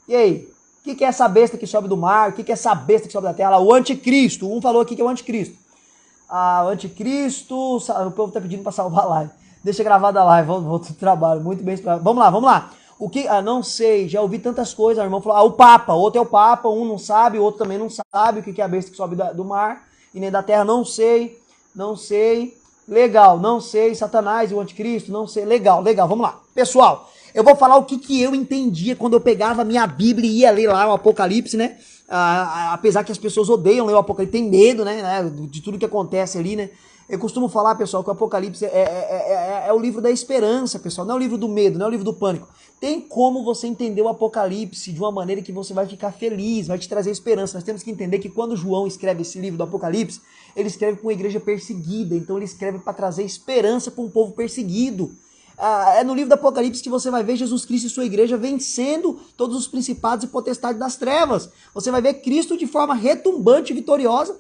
E aí, o que é essa besta que sobe do mar? O que é essa besta que sobe da terra? Lá, o anticristo, um falou aqui que é o anticristo. Ah, o anticristo, o povo tá pedindo para salvar a live. Deixa gravada a live, vou pro trabalho, muito bem. Vamos lá. O que? Ah, não sei, já ouvi tantas coisas. O irmão falou, o Papa, outro é o Papa, um não sabe, o outro também não sabe o que é a besta que sobe do mar e nem da terra, não sei. Legal, não sei. Satanás e o anticristo, não sei. Legal, vamos lá. Pessoal, eu vou falar o que eu entendia quando eu pegava a minha Bíblia e ia ler lá o Apocalipse, né? Apesar que as pessoas odeiam ler o Apocalipse, tem medo, né? De tudo que acontece ali, né? Eu costumo falar, pessoal, que o Apocalipse é o livro da esperança, pessoal. Não é o livro do medo, não é o livro do pânico. Tem como você entender o Apocalipse de uma maneira que você vai ficar feliz, vai te trazer esperança. Nós temos que entender que quando João escreve esse livro do Apocalipse, ele escreve para uma igreja perseguida. Então ele escreve para trazer esperança para um povo perseguido. É no livro do Apocalipse que você vai ver Jesus Cristo e sua igreja vencendo todos os principados e potestades das trevas. Você vai ver Cristo de forma retumbante e vitoriosa,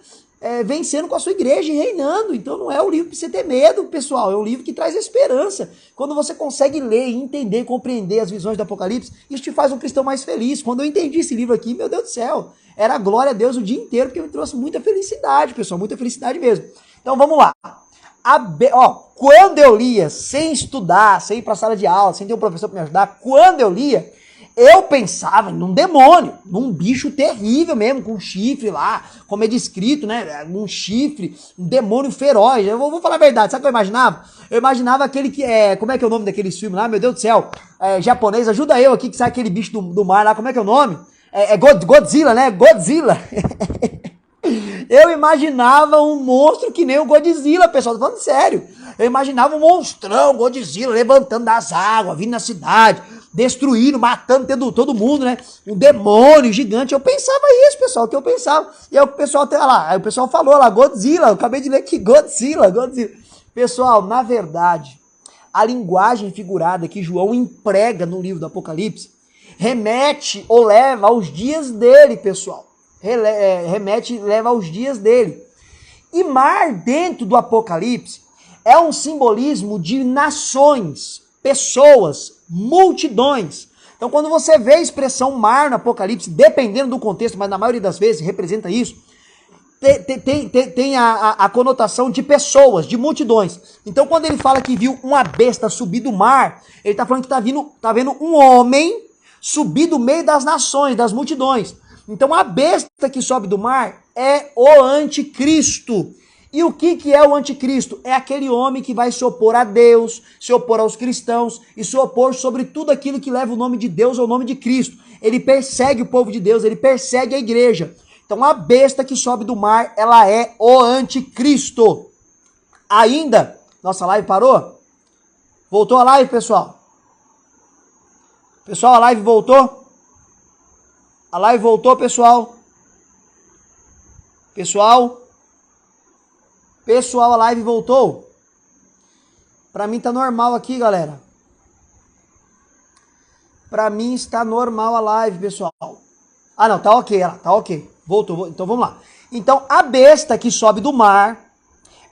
vencendo com a sua igreja e reinando. Então não é um livro para você ter medo, pessoal. É um livro que traz esperança. Quando você consegue ler, entender, compreender as visões do Apocalipse, isso te faz um cristão mais feliz. Quando eu entendi esse livro aqui, meu Deus do céu, era glória a Deus o dia inteiro, porque me trouxe muita felicidade, pessoal. Muita felicidade mesmo. Então vamos lá. Quando eu lia, sem estudar, sem ir para a sala de aula, sem ter um professor para me ajudar, quando eu lia, eu pensava num demônio, num bicho terrível mesmo, com chifre lá, como é descrito, né? Um chifre, um demônio feroz. Eu vou falar a verdade, sabe o que eu imaginava? Eu imaginava aquele que como é que é o nome daquele filme lá? Meu Deus do céu, japonês, ajuda eu aqui, que sai aquele bicho do mar lá, como é que é o nome? Godzilla, né? Godzilla. Eu imaginava um monstro que nem o Godzilla, pessoal, tô falando sério. Eu imaginava um monstrão, Godzilla, levantando das águas, vindo na cidade, destruindo, matando todo mundo, né? Um demônio gigante. Eu pensava isso, pessoal, que eu pensava. E aí o pessoal até lá, aí o pessoal falou lá, Godzilla, eu acabei de ler aqui, Godzilla. Pessoal, na verdade, a linguagem figurada que João emprega no livro do Apocalipse remete ou leva aos dias dele, pessoal. Leva aos dias dele. E mar dentro do Apocalipse é um simbolismo de nações, pessoas, multidões. Então quando você vê a expressão mar no Apocalipse, dependendo do contexto, mas na maioria das vezes representa isso, tem a conotação de pessoas, de multidões. Então quando ele fala que viu uma besta subir do mar, ele está falando que tá vendo um homem subir do meio das nações, das multidões. Então a besta que sobe do mar é o anticristo. E o que é o anticristo? É aquele homem que vai se opor a Deus, se opor aos cristãos e se opor sobre tudo aquilo que leva o nome de Deus ou o nome de Cristo. Ele persegue o povo de Deus, ele persegue a igreja. Então a besta que sobe do mar, ela é o anticristo. Ainda, nossa live parou? Voltou a live, pessoal? Pessoal, a live voltou? A live voltou, pessoal? Pessoal, a live voltou? Pra mim tá normal aqui, galera. Pra mim está normal a live, pessoal. Ah, não, tá ok, ela tá ok. Voltou, então vamos lá. Então, a besta que sobe do mar,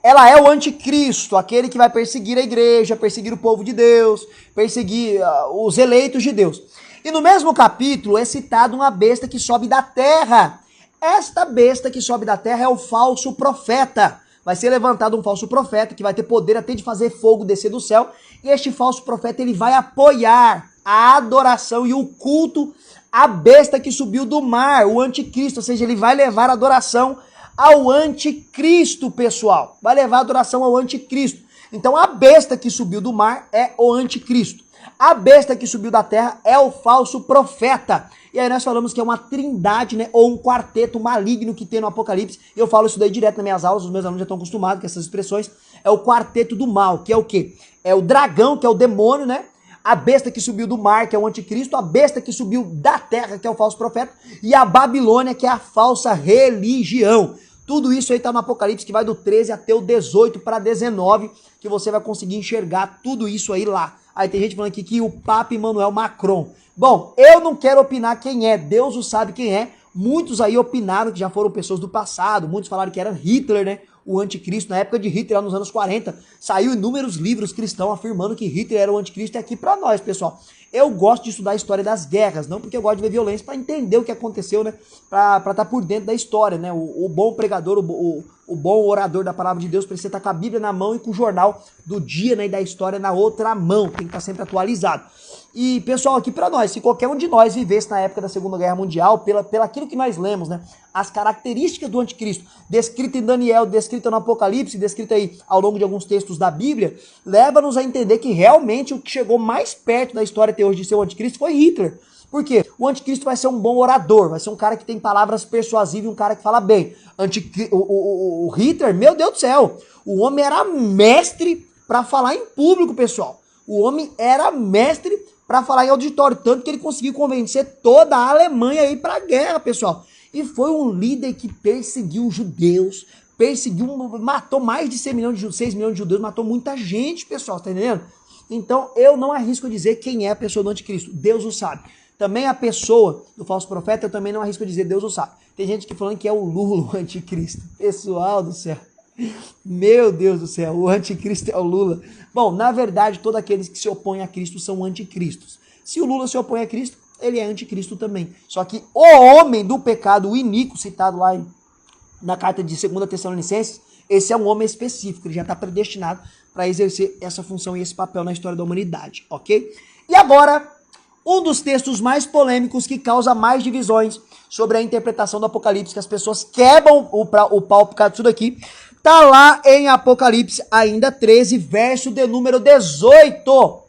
ela é o anticristo, aquele que vai perseguir a igreja, perseguir o povo de Deus, perseguir os eleitos de Deus. E no mesmo capítulo é citado uma besta que sobe da terra. Esta besta que sobe da terra é o falso profeta. Vai ser levantado um falso profeta que vai ter poder até de fazer fogo descer do céu. E este falso profeta ele vai apoiar a adoração e o culto à besta que subiu do mar, o anticristo. Ou seja, ele vai levar a adoração ao anticristo, pessoal. Vai levar a adoração ao anticristo. Então a besta que subiu do mar é o anticristo. A besta que subiu da terra é o falso profeta. E aí nós falamos que é uma trindade, né? Ou um quarteto maligno que tem no Apocalipse. Eu falo isso daí direto nas minhas aulas, os meus alunos já estão acostumados com essas expressões. É o quarteto do mal, que é o quê? É o dragão, que é o demônio, né? A besta que subiu do mar, que é o anticristo. A besta que subiu da terra, que é o falso profeta. E a Babilônia, que é a falsa religião. Tudo isso aí tá no Apocalipse, que vai do 13 até o 18 para 19, que você vai conseguir enxergar tudo isso aí lá. Aí tem gente falando aqui que o Papa Emmanuel Macron. Bom, eu não quero opinar quem é, Deus o sabe quem é. Muitos aí opinaram que já foram pessoas do passado, muitos falaram que era Hitler, né? O anticristo, na época de Hitler, lá nos anos 40, saiu inúmeros livros cristãos afirmando que Hitler era o anticristo. E aqui pra nós, pessoal, eu gosto de estudar a história das guerras, não porque eu gosto de ver violência, para entender o que aconteceu, né? Pra estar por dentro da história, né? O bom pregador, o bom orador da palavra de Deus precisa estar com a Bíblia na mão e com o jornal do dia, né, e da história na outra mão, tem que estar sempre atualizado. E, pessoal, aqui pra nós, se qualquer um de nós vivesse na época da Segunda Guerra Mundial, pela aquilo que nós lemos, né, as características do anticristo, descrita em Daniel, descrita no Apocalipse, descrita aí ao longo de alguns textos da Bíblia, leva-nos a entender que realmente o que chegou mais perto da história até hoje de ser o anticristo foi Hitler. Por quê? O anticristo vai ser um bom orador, vai ser um cara que tem palavras persuasivas, um cara que fala bem. O Hitler, meu Deus do céu, o homem era mestre para falar em público, pessoal. O homem era mestre para falar em auditório, tanto que ele conseguiu convencer toda a Alemanha a ir para a guerra, pessoal. E foi um líder que perseguiu os judeus, matou mais de 6 milhões de judeus, matou muita gente, pessoal, tá entendendo? Então eu não arrisco dizer quem é a pessoa do anticristo, Deus o sabe. Também a pessoa do falso profeta, eu também não arrisco dizer, Deus o sabe. Tem gente que falando que é o Lula o anticristo. Pessoal do céu, meu Deus do céu, o anticristo é o Lula. Bom, na verdade, todos aqueles que se opõem a Cristo são anticristos. Se o Lula se opõe a Cristo, ele é anticristo também. Só que o homem do pecado, o iníquo, citado lá na carta de 2 Tessalonicenses, esse é um homem específico, ele já está predestinado para exercer essa função e esse papel na história da humanidade, ok? E agora, um dos textos mais polêmicos que causa mais divisões sobre a interpretação do Apocalipse, que as pessoas quebram o pau por causa disso daqui, tá lá em Apocalipse ainda 13, verso de número 18.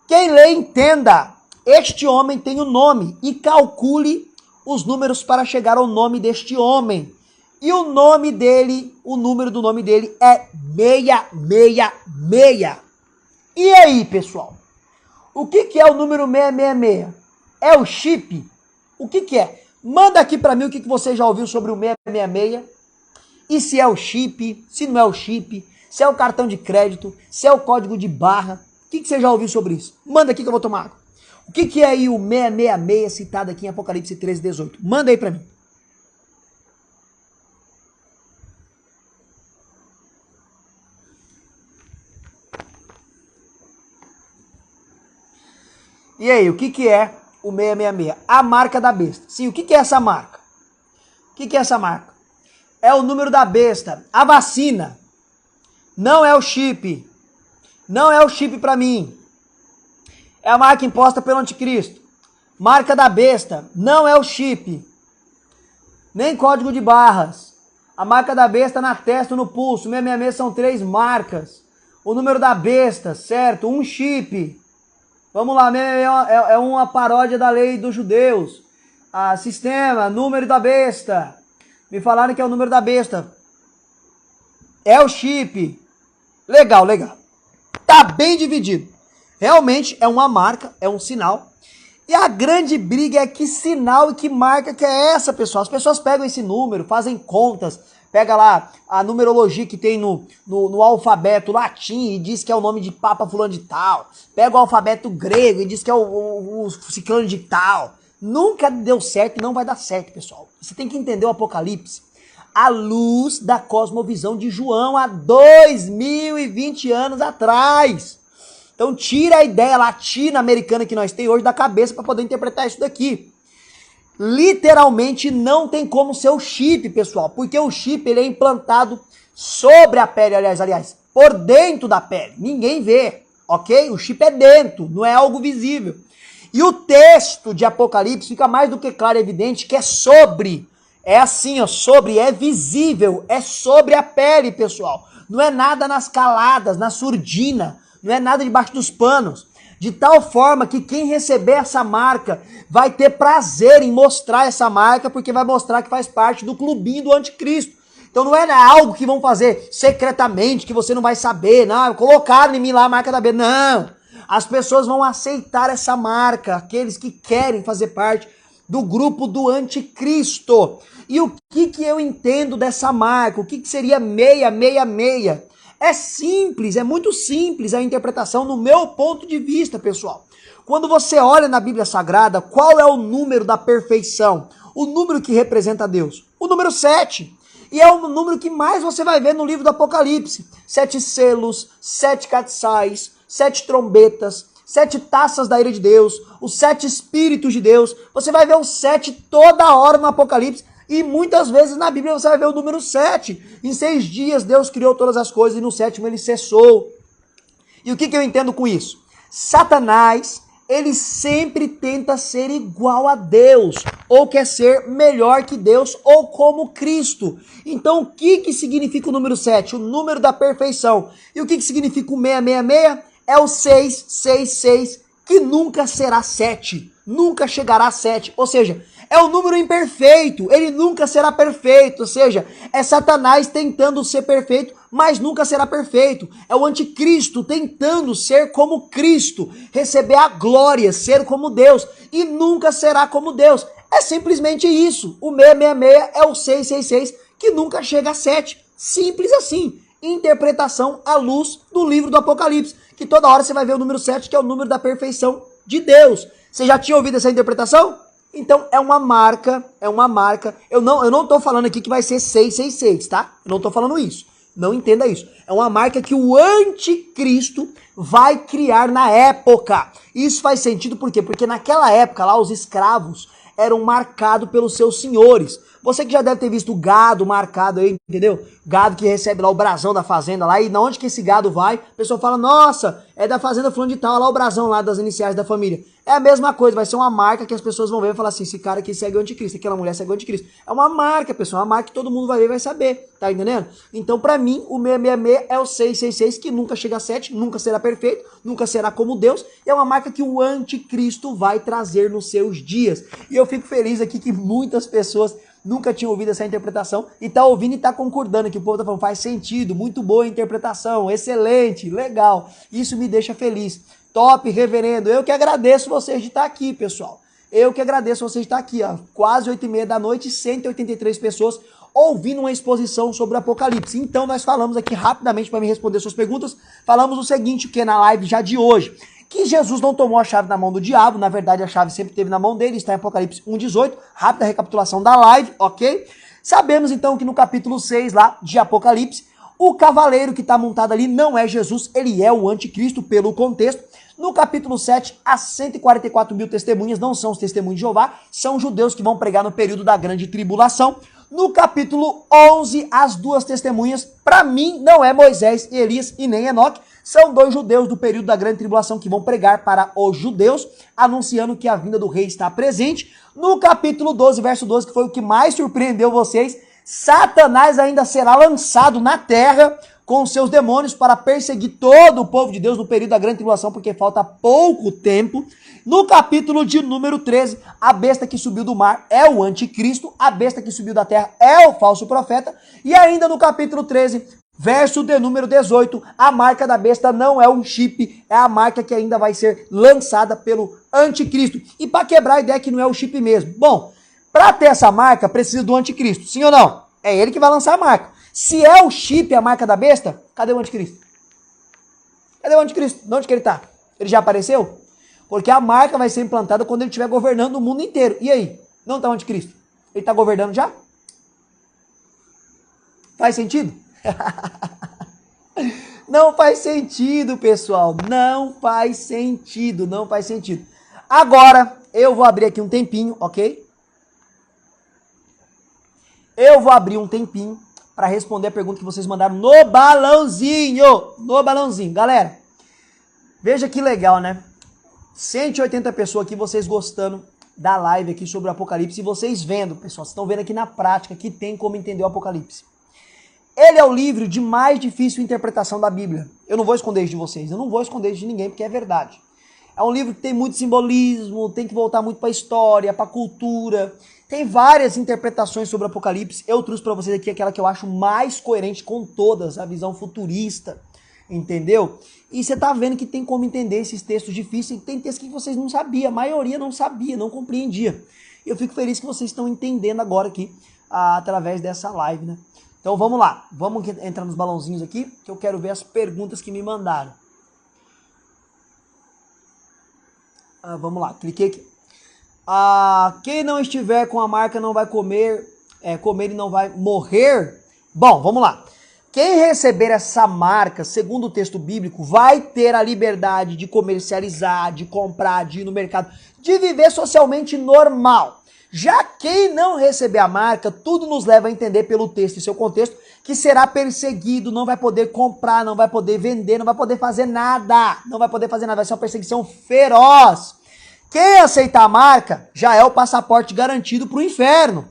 Quem lê, entenda. Este homem tem um nome e calcule os números para chegar ao nome deste homem. E o nome dele, o número do nome dele é 666. E aí, pessoal? O que é o número 666? É o chip? O que é? Manda aqui para mim o que você já ouviu sobre o 666. E se é o chip, se não é o chip, se é o cartão de crédito, se é o código de barra. O que você já ouviu sobre isso? Manda aqui que eu vou tomar água. O que é aí o 666 citado aqui em Apocalipse 13, 18? Manda aí para mim. E aí, o que é o 666? A marca da besta. Sim, o que é essa marca? O que é essa marca? É o número da besta. A vacina. Não é o chip. Não é o chip para mim. É a marca imposta pelo anticristo. Marca da besta. Não é o chip. Nem código de barras. A marca da besta na testa, no pulso. 666 são 3 marcas. O número da besta, certo? Um chip. Vamos lá, 666 é uma paródia da lei dos judeus. Sistema, número da besta. Me falaram que é o número da besta. É o chip. Legal, legal. Tá bem dividido. Realmente é uma marca, é um sinal. E a grande briga é que sinal e que marca que é essa, pessoal. As pessoas pegam esse número, fazem contas, pega lá a numerologia que tem no alfabeto latim e diz que é o nome de Papa fulano de tal. Pega o alfabeto grego e diz que é o ciclano de tal. Nunca deu certo e não vai dar certo, pessoal. Você tem que entender o Apocalipse à luz da cosmovisão de João há 2020 anos atrás. Então tira a ideia latino-americana que nós temos hoje da cabeça para poder interpretar isso daqui. Literalmente não tem como ser o chip, pessoal, porque o chip ele é implantado sobre a pele, aliás, por dentro da pele. Ninguém vê, ok? O chip é dentro, não é algo visível. E o texto de Apocalipse fica mais do que claro e evidente que é sobre. É assim, ó, sobre, é visível, é sobre a pele, pessoal. Não é nada nas caladas, na surdina. Não é nada debaixo dos panos. De tal forma que quem receber essa marca vai ter prazer em mostrar essa marca, porque vai mostrar que faz parte do clubinho do anticristo. Então não é algo que vão fazer secretamente, que você não vai saber. Não, colocaram em mim lá a marca da B. Não. As pessoas vão aceitar essa marca, aqueles que querem fazer parte do grupo do anticristo. E o que eu entendo dessa marca? O que seria 666? É simples, é muito simples a interpretação no meu ponto de vista, pessoal. Quando você olha na Bíblia Sagrada, qual é o número da perfeição? O número que representa Deus? O número 7. E é o número que mais você vai ver no livro do Apocalipse. 7 selos, 7 castiçais, 7 trombetas, 7 taças da ira de Deus, os 7 espíritos de Deus. Você vai ver o 7 toda hora no Apocalipse. E muitas vezes na Bíblia você vai ver o número 7. Em 6 dias Deus criou todas as coisas e no 7º ele cessou. E o que eu entendo com isso? Satanás, ele sempre tenta ser igual a Deus, ou quer ser melhor que Deus, ou como Cristo. Então o que significa o número 7? O número da perfeição. E o que significa o 666? É o 666, que nunca será 7. Nunca chegará a 7. Ou seja, é um número imperfeito, ele nunca será perfeito, ou seja, é Satanás tentando ser perfeito, mas nunca será perfeito. É o anticristo tentando ser como Cristo, receber a glória, ser como Deus, e nunca será como Deus. É simplesmente isso. O 666 é o 666, que nunca chega a 7. Simples assim. Interpretação à luz do livro do Apocalipse, que toda hora você vai ver o número 7, que é o número da perfeição de Deus. Você já tinha ouvido essa interpretação? Então é uma marca, eu não tô falando aqui que vai ser 666, tá? Eu não tô falando isso, não entenda isso. É uma marca que o anticristo vai criar na época. Isso faz sentido por quê? Porque naquela época lá os escravos eram marcados pelos seus senhores. Você que já deve ter visto gado marcado aí, entendeu? Gado que recebe lá o brasão da fazenda lá, e na onde que esse gado vai, a pessoa fala, nossa, é da fazenda fulano de tal, lá o brasão lá das iniciais da família. É a mesma coisa, vai ser uma marca que as pessoas vão ver e falar assim, esse cara aqui segue o anticristo, aquela mulher segue o anticristo. É uma marca, pessoal, uma marca que todo mundo vai ver e vai saber, tá entendendo? Então, pra mim, o 666 é o 666, que nunca chega a 7, nunca será perfeito, nunca será como Deus, e é uma marca que o anticristo vai trazer nos seus dias. E eu fico feliz aqui que muitas pessoas nunca tinham ouvido essa interpretação e tá ouvindo e tá concordando, que o povo tá falando, faz sentido, muito boa a interpretação, excelente, legal. Isso me deixa feliz. Top, reverendo. Eu que agradeço vocês de estar aqui, pessoal. Eu que agradeço vocês de estar aqui, ó. Quase 8h30 da noite, 183 pessoas ouvindo uma exposição sobre o Apocalipse. Então nós falamos aqui rapidamente para me responder suas perguntas. Falamos o seguinte, que é na live já de hoje, que Jesus não tomou a chave na mão do diabo, na verdade a chave sempre esteve na mão dele, está em Apocalipse 1:18, rápida recapitulação da live, ok? Sabemos então que no capítulo 6 lá de Apocalipse, o cavaleiro que está montado ali não é Jesus, ele é o anticristo pelo contexto. No capítulo 7, as 144 mil testemunhas não são os testemunhos de Jeová, são judeus que vão pregar no período da grande tribulação. No capítulo 11, as 2 testemunhas, para mim, não é Moisés e Elias e nem Enoque, são 2 judeus do período da grande tribulação que vão pregar para os judeus, anunciando que a vinda do rei está presente. No capítulo 12, verso 12, que foi o que mais surpreendeu vocês, Satanás ainda será lançado na terra com seus demônios para perseguir todo o povo de Deus no período da grande tribulação, porque falta pouco tempo. No capítulo de número 13, a besta que subiu do mar é o anticristo, a besta que subiu da terra é o falso profeta, e ainda no capítulo 13, verso de número 18, a marca da besta não é um chip, é a marca que ainda vai ser lançada pelo anticristo. E para quebrar a ideia que não é o chip mesmo. Bom, para ter essa marca, precisa do anticristo, sim ou não? É ele que vai lançar a marca. Se é o chip, a marca da besta, cadê o anticristo? Cadê o anticristo? De onde que ele está? Ele já apareceu? Porque a marca vai ser implantada quando ele estiver governando o mundo inteiro. E aí? Não está o anticristo? Ele está governando já? Faz sentido? Não faz sentido, pessoal. Não faz sentido, não faz sentido. Agora, eu vou abrir aqui um tempinho, ok? Eu vou abrir um tempinho para responder a pergunta que vocês mandaram no balãozinho. No balãozinho. Galera, veja que legal, né? 180 pessoas aqui, vocês gostando da live aqui sobre o Apocalipse. E vocês vendo, pessoal, vocês estão vendo aqui na prática que tem como entender o Apocalipse. Ele é o livro de mais difícil interpretação da Bíblia. Eu não vou esconder isso de vocês, eu não vou esconder isso de ninguém, porque é verdade. É um livro que tem muito simbolismo, tem que voltar muito para a história, para a cultura. Tem várias interpretações sobre o Apocalipse. Eu trouxe para vocês aqui aquela que eu acho mais coerente com todas, a visão futurista, entendeu? E você tá vendo que tem como entender esses textos difíceis, tem textos que vocês não sabiam, a maioria não sabia, não compreendia. E eu fico feliz que vocês estão entendendo agora aqui, através dessa live, né? Então vamos lá, vamos entrar nos balãozinhos aqui, que eu quero ver as perguntas que me mandaram. Vamos lá, cliquei aqui. Quem não estiver com a marca não vai comer e não vai morrer. Bom, vamos lá. Quem receber essa marca, segundo o texto bíblico, vai ter a liberdade de comercializar, de comprar, de ir no mercado, de viver socialmente normal. Já quem não receber a marca, tudo nos leva a entender pelo texto e seu contexto, que será perseguido, não vai poder comprar, não vai poder vender, não vai poder fazer nada. Não vai poder fazer nada, vai ser uma perseguição feroz. Quem aceitar a marca já é o passaporte garantido para o inferno.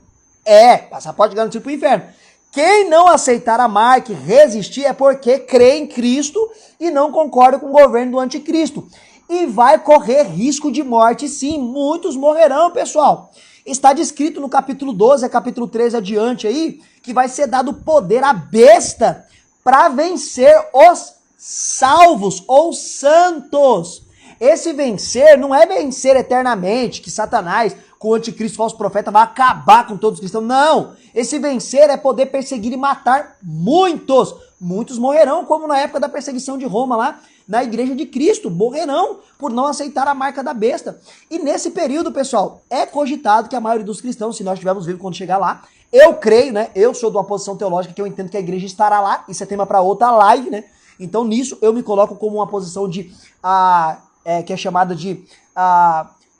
Passaporte garantido para o inferno. Quem não aceitar a marca e resistir é porque crê em Cristo e não concorda com o governo do anticristo. E vai correr risco de morte, sim. Muitos morrerão, pessoal. Está descrito no capítulo 12, capítulo 13 adiante aí, que vai ser dado poder à besta para vencer os salvos ou santos. Esse vencer não é vencer eternamente, que Satanás, com o anticristo falso profeta, vai acabar com todos os cristãos. Não! Esse vencer é poder perseguir e matar muitos. Muitos morrerão, como na época da perseguição de Roma lá, na igreja de Cristo. Morrerão por não aceitar a marca da besta. E nesse período, pessoal, é cogitado que a maioria dos cristãos, se nós estivermos vivos quando chegar lá, eu creio, né? Eu sou de uma posição teológica que eu entendo que a igreja estará lá. Isso é tema para outra live, né? Então nisso eu me coloco como uma posição de... que é chamada de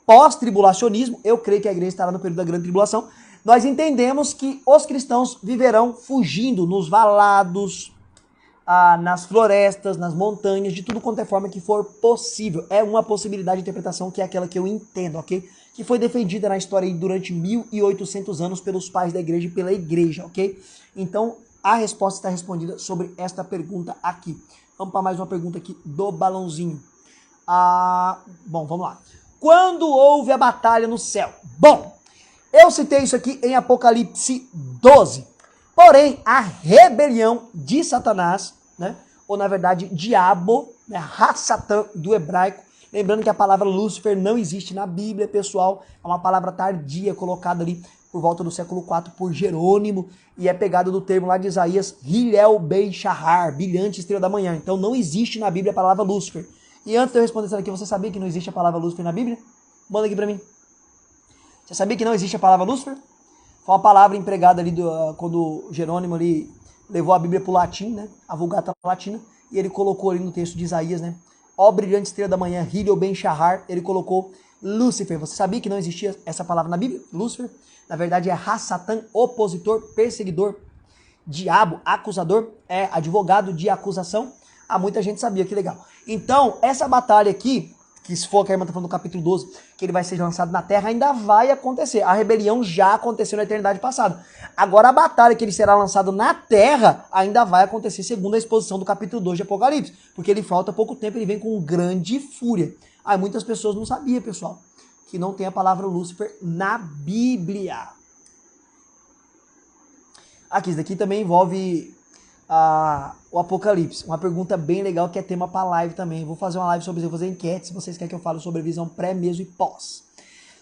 pós-tribulacionismo. Eu creio que a igreja estará no período da grande tribulação. Nós entendemos que os cristãos viverão fugindo nos valados, nas florestas, nas montanhas, de tudo quanto é forma que for possível. É uma possibilidade de interpretação que é aquela que eu entendo, ok? Que foi defendida na história durante 1800 anos pelos pais da igreja e pela igreja, ok? Então, a resposta está respondida sobre esta pergunta aqui. Vamos para mais uma pergunta aqui do balãozinho. Bom, vamos lá. Quando houve a batalha no céu? Bom, eu citei isso aqui em Apocalipse 12. Porém, a rebelião de Satanás, né? Ou na verdade, diabo, né? Ha-Satã do hebraico. Lembrando que a palavra Lúcifer não existe na Bíblia, pessoal. É uma palavra tardia, colocada ali por volta do século 4 por Jerônimo. E é pegada do termo lá de Isaías, Hilel Ben Shahar, brilhante estrela da manhã. Então não existe na Bíblia a palavra Lúcifer. E antes de eu responder isso aqui, você sabia que não existe a palavra Lúcifer na Bíblia? Manda aqui pra mim. Você sabia que não existe a palavra Lúcifer? Foi uma palavra empregada ali quando Jerônimo ali levou a Bíblia pro latim, né? A Vulgata latina. E ele colocou ali no texto de Isaías, né? Ó brilhante estrela da manhã, Hilel Ben Shahar. Ele colocou Lúcifer. Você sabia que não existia essa palavra na Bíblia? Lúcifer. Na verdade é Ha-Satã, opositor, perseguidor, diabo, acusador, advogado de acusação. Muita gente sabia, que legal. Então, essa batalha aqui que se for que a irmã tá falando do capítulo 12, que ele vai ser lançado na terra, ainda vai acontecer. A rebelião já aconteceu na eternidade passada. Agora a batalha que ele será lançado na terra ainda vai acontecer segundo a exposição do capítulo 2 de Apocalipse, porque ele falta pouco tempo, ele vem com grande fúria. Aí muitas pessoas não sabiam, pessoal, que não tem a palavra Lúcifer na Bíblia. Aqui, isso daqui também envolve o Apocalipse. Uma pergunta bem legal que é tema para live também. Vou fazer uma live sobre isso, vou fazer enquete se vocês querem que eu fale sobre a visão pré, mesmo e pós.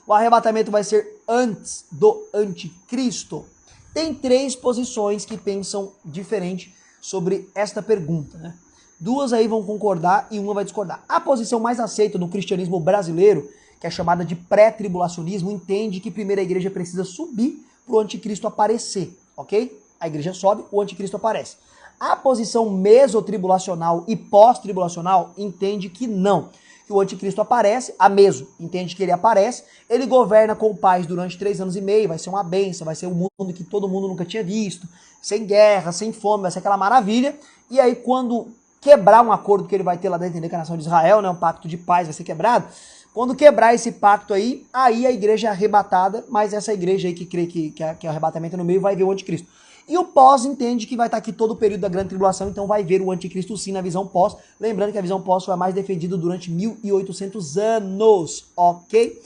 O arrebatamento vai ser antes do anticristo. Tem 3 posições que pensam diferente sobre esta pergunta, né? 2 aí vão concordar e uma vai discordar. A posição mais aceita no cristianismo brasileiro, que é chamada de pré-tribulacionismo, entende que primeiro a igreja precisa subir para o anticristo aparecer, ok? A igreja sobe, o anticristo aparece. A posição mesotribulacional e pós-tribulacional entende que não, que o anticristo aparece, a meso entende que ele aparece, ele governa com paz durante 3 anos e meio, vai ser uma bênção, vai ser um mundo que todo mundo nunca tinha visto, sem guerra, sem fome, vai ser aquela maravilha, e aí quando quebrar um acordo que ele vai ter lá dentro da nação de Israel, né, um pacto de paz vai ser quebrado, quando quebrar esse pacto aí a igreja é arrebatada, mas essa igreja aí que crê que o arrebatamento é no meio vai ver o anticristo. E o pós entende que vai estar aqui todo o período da grande tribulação, então vai ver o anticristo sim na visão pós. Lembrando que a visão pós foi a mais defendida durante 1800 anos, ok?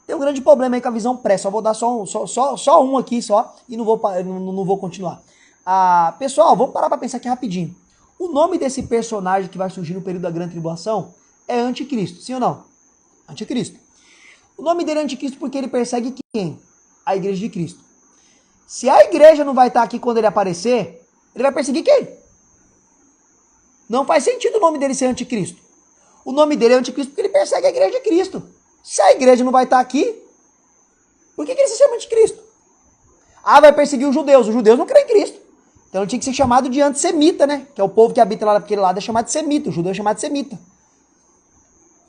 Tem um grande problema aí com a visão pré, só vou dar só um aqui só e não vou continuar. Pessoal, vamos parar para pensar aqui rapidinho. O nome desse personagem que vai surgir no período da grande tribulação é anticristo, sim ou não? Anticristo. O nome dele é anticristo porque ele persegue quem? A igreja de Cristo. Se a igreja não vai estar aqui quando ele aparecer, ele vai perseguir quem? Não faz sentido o nome dele ser anticristo. O nome dele é anticristo porque ele persegue a igreja de Cristo. Se a igreja não vai estar aqui, por que ele se chama anticristo? Vai perseguir os judeus. Os judeus não creem em Cristo. Então ele tinha que ser chamado de antissemita, né? Que é o povo que habita lá naquele lado é chamado de semita. O judeu é chamado de semita.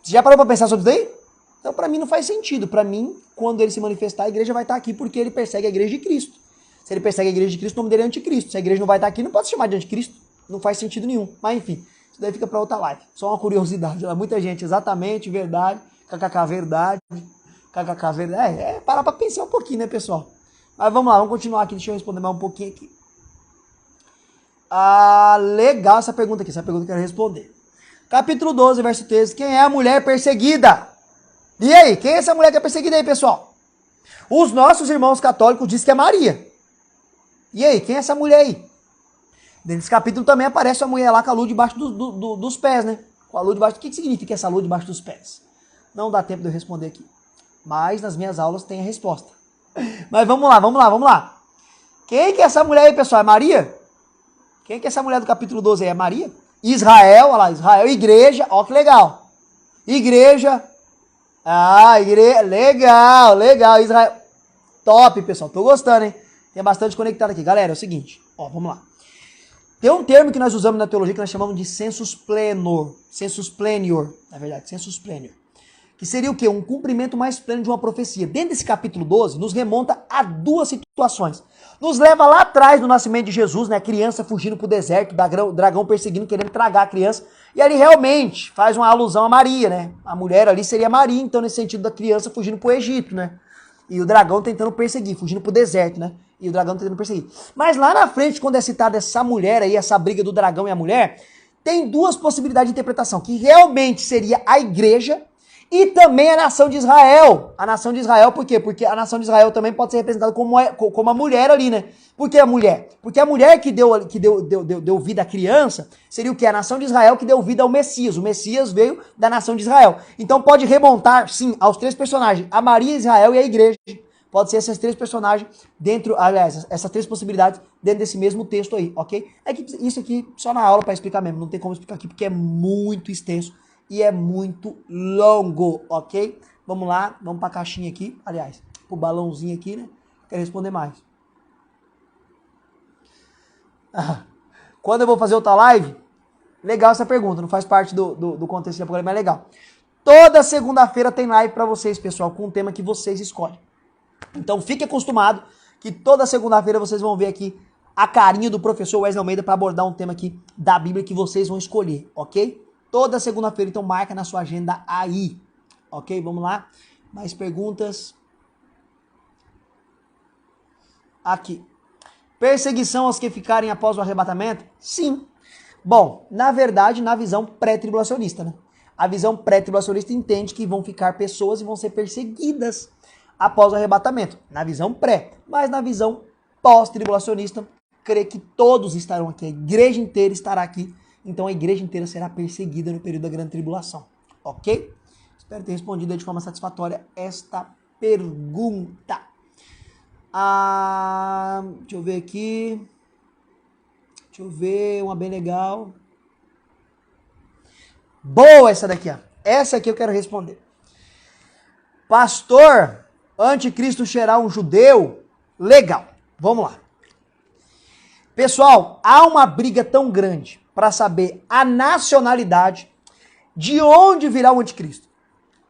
Você já parou para pensar sobre isso daí? Então para mim não faz sentido. Para mim, quando ele se manifestar, a igreja vai estar aqui porque ele persegue a igreja de Cristo. Se ele persegue a igreja de Cristo, o nome dele é anticristo. Se a igreja não vai estar aqui, não pode se chamar de anticristo. Não faz sentido nenhum. Mas enfim, isso daí fica para outra live. Só uma curiosidade. Muita gente, exatamente, verdade. KKK, verdade. KKK, verdade. Parar para pensar um pouquinho, né, pessoal? Mas vamos lá, vamos continuar aqui. Deixa eu responder mais um pouquinho aqui. Legal essa pergunta aqui. Essa pergunta eu quero responder. Capítulo 12, verso 13. Quem é a mulher perseguida? E aí, quem é essa mulher que é perseguida aí, pessoal? Os nossos irmãos católicos dizem que é Maria. E aí, quem é essa mulher aí? Nesse capítulo também aparece a mulher lá com a lua debaixo dos pés, né? Com a lua debaixo. O que significa essa lua debaixo dos pés? Não dá tempo de eu responder aqui. Mas nas minhas aulas tem a resposta. Mas vamos lá. Quem que é essa mulher aí, pessoal? É Maria? Quem que é essa mulher do capítulo 12 aí? É Maria? Israel, olha lá, Israel, igreja, ó que legal. Igreja. Legal, Israel. Top, pessoal, tô gostando, hein? Tem bastante conectado aqui. Galera, é o seguinte, vamos lá. Tem um termo que nós usamos na teologia que nós chamamos de sensus plenior. Sensus plenior, na verdade, sensus plenior. Que seria o quê? Um cumprimento mais pleno de uma profecia. Dentro desse capítulo 12, nos remonta a 2 situações. Nos leva lá atrás do nascimento de Jesus, né? A criança fugindo pro deserto, o dragão perseguindo, querendo tragar a criança. E ali realmente faz uma alusão a Maria, né? A mulher ali seria Maria, então nesse sentido da criança fugindo pro Egito, né? E o dragão tentando perseguir, fugindo pro deserto, né? E o dragão tentando perseguir. Mas lá na frente, quando é citada essa mulher aí, essa briga do dragão e a mulher, tem 2 possibilidades de interpretação. Que realmente seria a igreja e também a nação de Israel. A nação de Israel, por quê? Porque a nação de Israel também pode ser representada como a mulher ali, né? Por que a mulher? Porque a mulher que deu vida à criança seria o quê? A nação de Israel que deu vida ao Messias. O Messias veio da nação de Israel. Então pode remontar, sim, aos 3 personagens. A Maria, Israel e a igreja. Pode ser esses 3 personagens dentro, aliás, essas 3 possibilidades dentro desse mesmo texto aí, ok? É que isso aqui só na aula para explicar mesmo. Não tem como explicar aqui porque é muito extenso e é muito longo, ok? Vamos lá, vamos para a caixinha aqui, aliás, pro balãozinho aqui, né? Quero responder mais. Quando eu vou fazer outra live, legal essa pergunta, não faz parte do contexto da programa, mas é legal. Toda segunda-feira tem live para vocês, pessoal, com um tema que vocês escolhem. Então fique acostumado que toda segunda-feira vocês vão ver aqui a carinha do professor Wesley Almeida para abordar um tema aqui da Bíblia que vocês vão escolher, ok? Toda segunda-feira, então marca na sua agenda aí, Ok, vamos lá. Mais perguntas? Aqui. Perseguição aos que ficarem após o arrebatamento? Sim. Bom, na verdade, na visão pré-tribulacionista, né? A visão pré-tribulacionista entende que vão ficar pessoas e vão ser perseguidas após o arrebatamento. Na visão pré. Mas na visão pós-tribulacionista, crê que todos estarão aqui. A igreja inteira estará aqui. Então a igreja inteira será perseguida no período da grande tribulação. Ok? Espero ter respondido de forma satisfatória esta pergunta. Deixa eu ver aqui. Deixa eu ver, uma bem legal. Boa essa daqui, ó. Essa aqui eu quero responder. Pastor, anticristo será um judeu? Legal, vamos lá. Pessoal, há uma briga tão grande para saber a nacionalidade de onde virá o anticristo.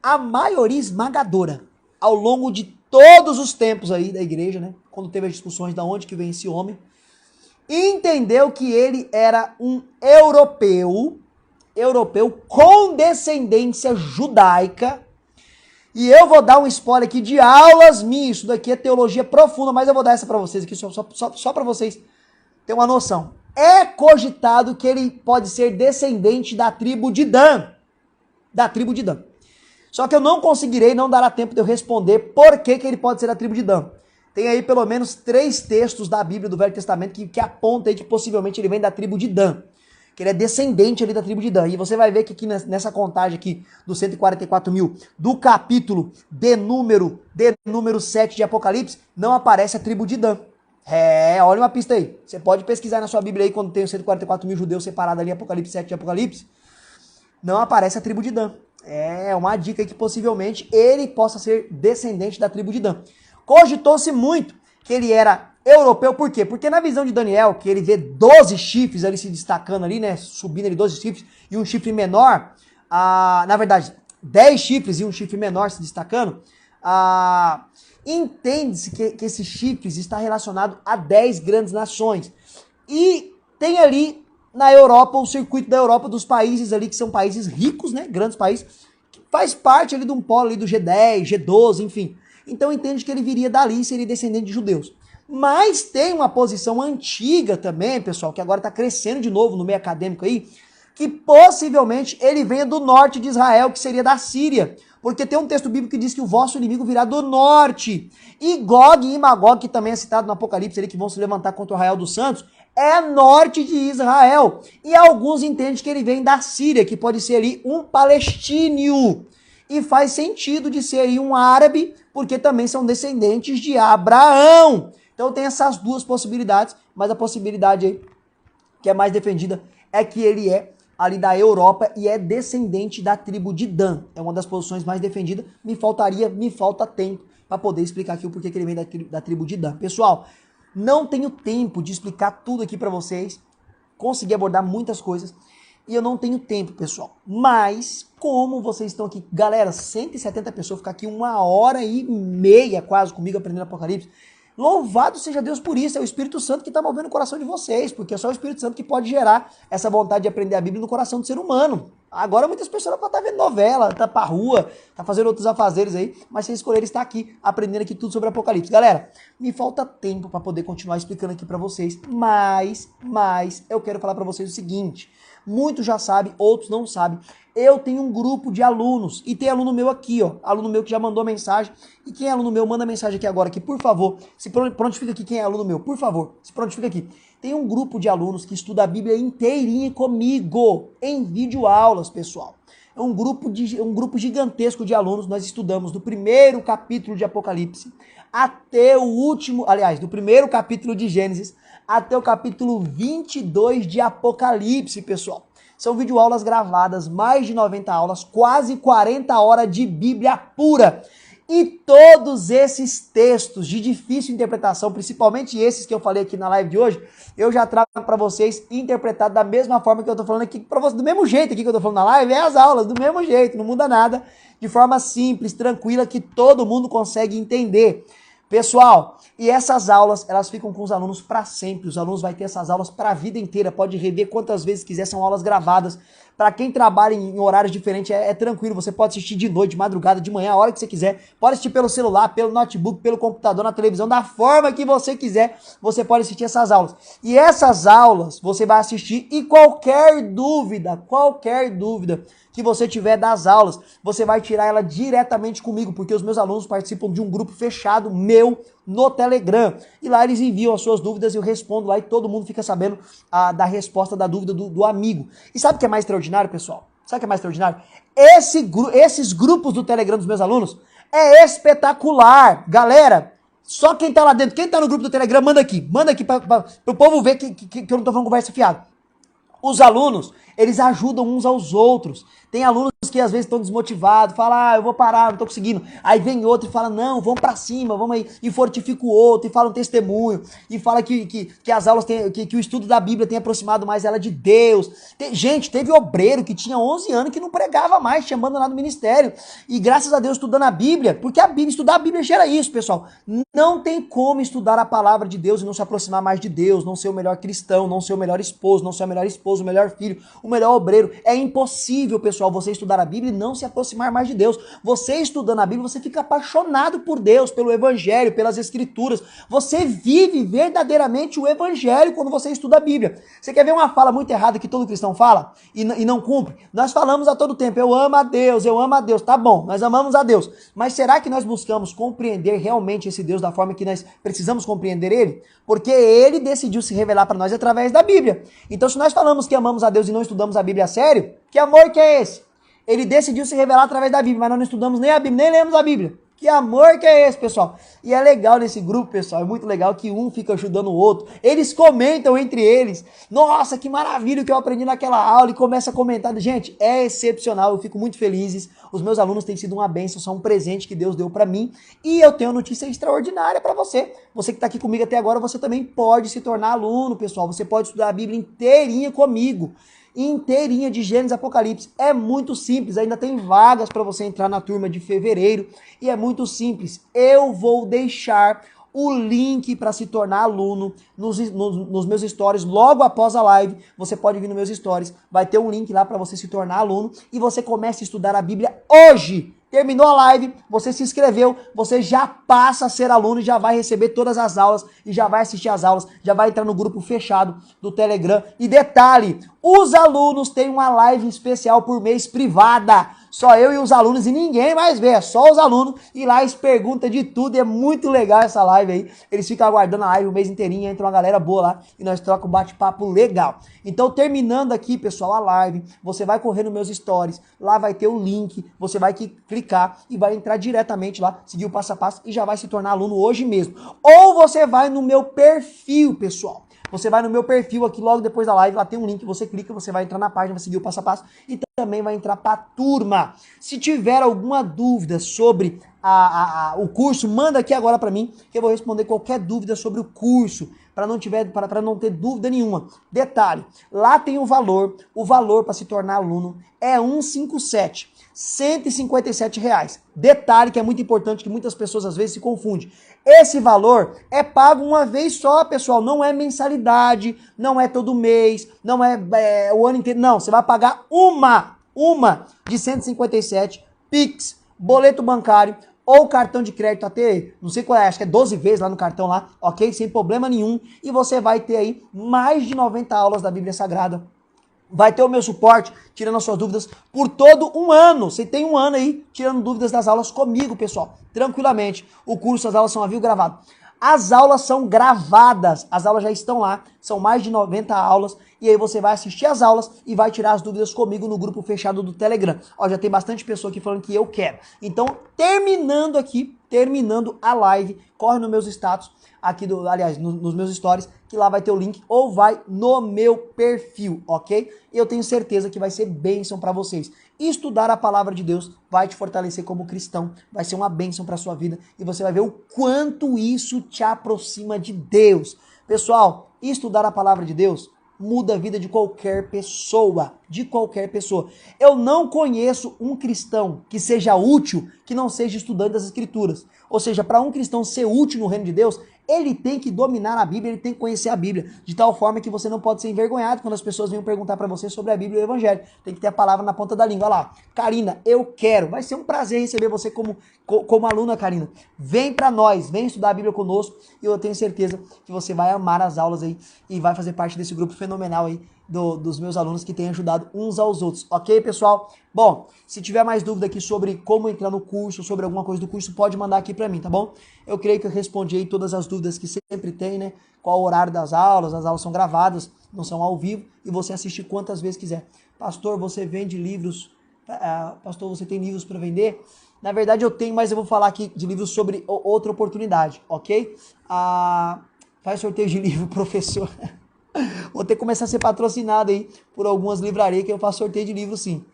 A maioria esmagadora, ao longo de todos os tempos aí da igreja, né? Quando teve as discussões de onde que vem esse homem, entendeu que ele era um europeu com descendência judaica. E eu vou dar um spoiler aqui de aulas minhas. Isso daqui é teologia profunda, mas eu vou dar essa para vocês aqui, só para vocês terem uma noção. É cogitado que ele pode ser descendente da tribo de Dan. Da tribo de Dan. Só que eu não conseguirei, não dará tempo de eu responder por que ele pode ser da tribo de Dan. Tem aí pelo menos 3 textos da Bíblia, do Velho Testamento, que apontam aí que possivelmente ele vem da tribo de Dan. Que ele é descendente ali da tribo de Dan. E você vai ver que aqui nessa contagem aqui dos 144 mil, do capítulo de número 7 de Apocalipse, não aparece a tribo de Dan. Olha uma pista aí. Você pode pesquisar na sua Bíblia aí, quando tem os 144 mil judeus separados ali, Apocalipse 7 de Apocalipse, não aparece a tribo de Dan. É uma dica aí que possivelmente ele possa ser descendente da tribo de Dan. Cogitou-se muito que ele era europeu, por quê? Porque na visão de Daniel, que ele vê 12 chifres ali se destacando ali, né, subindo ali 12 chifres e um chifre menor, na verdade, 10 chifres e um chifre menor se destacando, entende-se que esses chifres está relacionado a 10 grandes nações. E tem ali na Europa, o circuito da Europa, dos países ali que são países ricos, né, grandes países, que faz parte ali de um polo ali do G10, G12, enfim. Então entende que ele viria dali e seria descendente de judeus. Mas tem uma posição antiga também, pessoal, que agora está crescendo de novo no meio acadêmico aí, que possivelmente ele venha do norte de Israel, que seria da Síria. Porque tem um texto bíblico que diz que o vosso inimigo virá do norte. E Gog e Magog, que também é citado no Apocalipse, ali, que vão se levantar contra o Arraial dos Santos, é norte de Israel. E alguns entendem que ele vem da Síria, que pode ser ali um palestínio. E faz sentido de ser aí um árabe, porque também são descendentes de Abraão. Então tem essas duas possibilidades, mas a possibilidade aí que é mais defendida é que ele é ali da Europa e é descendente da tribo de Dan. É uma das posições mais defendidas. Me falta tempo para poder explicar aqui o porquê que ele vem da tribo de Dan. Pessoal, não tenho tempo de explicar tudo aqui para vocês. Consegui abordar muitas coisas e eu não tenho tempo, pessoal. Mas, como vocês estão aqui, galera, 170 pessoas, ficar aqui 1h30 quase comigo aprendendo Apocalipse. Louvado seja Deus por isso, é o Espírito Santo que está movendo o coração de vocês, porque é só o Espírito Santo que pode gerar essa vontade de aprender a Bíblia no coração do ser humano. Agora muitas pessoas podem estar vendo novela, tá pra rua, tá fazendo outros afazeres aí, mas vocês escolheram estar aqui, aprendendo aqui tudo sobre Apocalipse. Galera, me falta tempo para poder continuar explicando aqui para vocês, mas eu quero falar para vocês o seguinte, muitos já sabem, outros não sabem. Eu tenho um grupo de alunos, e tem aluno meu aqui, ó, aluno meu que já mandou mensagem, e quem é aluno meu, manda mensagem aqui agora, aqui, por favor, se prontifica aqui quem é aluno meu, por favor, se prontifica aqui. Tem um grupo de alunos que estuda a Bíblia inteirinha comigo, em videoaulas, pessoal. É um grupo gigantesco de alunos, nós estudamos do primeiro capítulo de Apocalipse até o último, aliás, do primeiro capítulo de Gênesis até o capítulo 22 de Apocalipse, pessoal. São videoaulas gravadas, mais de 90 aulas, quase 40 horas de Bíblia pura. E todos esses textos de difícil interpretação, principalmente esses que eu falei aqui na live de hoje, eu já trago para vocês interpretado da mesma forma que eu tô falando aqui para vocês, do mesmo jeito aqui que eu tô falando na live, é as aulas, do mesmo jeito, não muda nada, de forma simples, tranquila, que todo mundo consegue entender. Pessoal, e essas aulas, elas ficam com os alunos para sempre. Os alunos vão ter essas aulas para a vida inteira. Pode rever quantas vezes quiser, são aulas gravadas. Para quem trabalha em horários diferentes, é tranquilo. Você pode assistir de noite, de madrugada, de manhã, a hora que você quiser. Pode assistir pelo celular, pelo notebook, pelo computador, na televisão, da forma que você quiser. Você pode assistir essas aulas. E essas aulas, você vai assistir e qualquer dúvida que você tiver das aulas, você vai tirar ela diretamente comigo, porque os meus alunos participam de um grupo fechado meu no Telegram. E lá eles enviam as suas dúvidas e eu respondo lá e todo mundo fica sabendo da resposta da dúvida do amigo. E sabe o que é mais extraordinário, pessoal? Sabe o que é mais extraordinário? Esses grupos do Telegram dos meus alunos é espetacular. Galera, só quem tá lá dentro, quem tá no grupo do Telegram, manda aqui para o povo ver que eu não tô falando conversa fiada. Os alunos, eles ajudam uns aos outros. Tem alunos que às vezes estão desmotivados, falam, eu vou parar, não tô conseguindo. Aí vem outro e fala, não, vamos pra cima, vamos aí. E fortifica o outro, e fala um testemunho, e fala que as aulas, que o estudo da Bíblia tem aproximado mais ela de Deus. Gente, teve obreiro que tinha 11 anos que não pregava mais, tinha abandonado o ministério. E graças a Deus estudando a Bíblia, porque estudar a Bíblia gera isso, pessoal. Não tem como estudar a palavra de Deus e não se aproximar mais de Deus, não ser o melhor cristão, não ser o melhor esposo, não ser a melhor esposa, o melhor filho, o melhor obreiro. É impossível, pessoal, você estudar a Bíblia e não se aproximar mais de Deus. Você estudando a Bíblia, você fica apaixonado por Deus, pelo Evangelho, pelas Escrituras. Você vive verdadeiramente o Evangelho quando você estuda a Bíblia. Você quer ver uma fala muito errada que todo cristão fala e não cumpre? Nós falamos a todo tempo, eu amo a Deus, eu amo a Deus. Tá bom, nós amamos a Deus. Mas será que nós buscamos compreender realmente esse Deus da forma que nós precisamos compreender Ele? Porque Ele decidiu se revelar para nós através da Bíblia. Então, se nós falamos que amamos a Deus e não estudamos a Bíblia a sério, que amor que é esse? Ele decidiu se revelar através da Bíblia, mas nós não estudamos nem a Bíblia, nem lemos a Bíblia. Que amor que é esse, pessoal? E é legal nesse grupo, pessoal, é muito legal que um fica ajudando o outro. Eles comentam entre eles. Nossa, que maravilha que eu aprendi naquela aula. E começa a comentar. Gente, é excepcional, eu fico muito feliz. Os meus alunos têm sido uma bênção, são um presente que Deus deu pra mim. E eu tenho uma notícia extraordinária pra você. Você que tá aqui comigo até agora, você também pode se tornar aluno, pessoal. Você pode estudar a Bíblia inteirinha comigo. Inteirinha de Gênesis e Apocalipse. É muito simples, ainda tem vagas para você entrar na turma de fevereiro e é muito simples. Eu vou deixar o link para se tornar aluno nos meus stories logo após a live. Você pode vir nos meus stories, vai ter um link lá para você se tornar aluno e você começa a estudar a Bíblia hoje. Terminou a live, você se inscreveu, você já passa a ser aluno e já vai receber todas as aulas e já vai assistir as aulas, já vai entrar no grupo fechado do Telegram. E detalhe, os alunos têm uma live especial por mês privada. Só eu e os alunos e ninguém mais vê, é só os alunos. E lá eles perguntam de tudo, é muito legal essa live aí. Eles ficam aguardando a live o mês inteirinho, entra uma galera boa lá e nós trocamos um bate-papo legal. Então terminando aqui, pessoal, a live, você vai correr nos meus stories, lá vai ter o link, você vai clicar e vai entrar diretamente lá, seguir o passo a passo e já vai se tornar aluno hoje mesmo. Ou você vai no meu perfil, pessoal. Você vai no meu perfil aqui logo depois da live, lá tem um link, você clica, você vai entrar na página, vai seguir o passo a passo e também vai entrar para a turma. Se tiver alguma dúvida sobre o curso, manda aqui agora para mim, que eu vou responder qualquer dúvida sobre o curso, para não ter dúvida nenhuma. Detalhe, lá tem o valor para se tornar aluno é 157. R$157. Detalhe que é muito importante, que muitas pessoas às vezes se confundem. Esse valor é pago uma vez só, pessoal. Não é mensalidade, não é todo mês, não é o ano inteiro. Não, você vai pagar uma de 157, Pix, boleto bancário ou cartão de crédito até, não sei qual é, acho que é 12 vezes lá no cartão lá, ok? Sem problema nenhum. E você vai ter aí mais de 90 aulas da Bíblia Sagrada. Vai ter o meu suporte, tirando as suas dúvidas, por todo um ano. Você tem um ano aí, tirando dúvidas das aulas comigo, pessoal. Tranquilamente. O curso, as aulas são a vivo gravado. As aulas são gravadas. As aulas já estão lá. São mais de 90 aulas. E aí você vai assistir as aulas e vai tirar as dúvidas comigo no grupo fechado do Telegram. Ó, já tem bastante pessoa aqui falando que eu quero. Então, terminando a live, corre nos meus status, aqui nos meus stories, que lá vai ter o link, ou vai no meu perfil, ok? E eu tenho certeza que vai ser bênção para vocês. Estudar a palavra de Deus vai te fortalecer como cristão, vai ser uma bênção para sua vida, e você vai ver o quanto isso te aproxima de Deus. Pessoal, estudar a palavra de Deus muda a vida de qualquer pessoa. De qualquer pessoa. Eu não conheço um cristão que seja útil, que não seja estudante das Escrituras. Ou seja, para um cristão ser útil no reino de Deus, ele tem que dominar a Bíblia, ele tem que conhecer a Bíblia, de tal forma que você não pode ser envergonhado quando as pessoas venham perguntar para você sobre a Bíblia e o Evangelho. Tem que ter a palavra na ponta da língua. Olha lá, Karina, eu quero. Vai ser um prazer receber você como aluna, Karina. Vem para nós, vem estudar a Bíblia conosco e eu tenho certeza que você vai amar as aulas aí e vai fazer parte desse grupo fenomenal aí dos meus alunos que têm ajudado uns aos outros. Ok, pessoal? Bom, se tiver mais dúvida aqui sobre como entrar no curso, sobre alguma coisa do curso, pode mandar aqui para mim, tá bom? Eu creio que eu respondi aí todas as dúvidas que sempre tem, né? Qual o horário das aulas? As aulas são gravadas, não são ao vivo, e você assiste quantas vezes quiser. Pastor, você vende livros? Pastor, você tem livros para vender? Na verdade eu tenho, mas eu vou falar aqui de livros sobre outra oportunidade, ok? Faz sorteio de livro, professor. Vou ter que começar a ser patrocinado aí por algumas livrarias que eu faço sorteio de livro sim.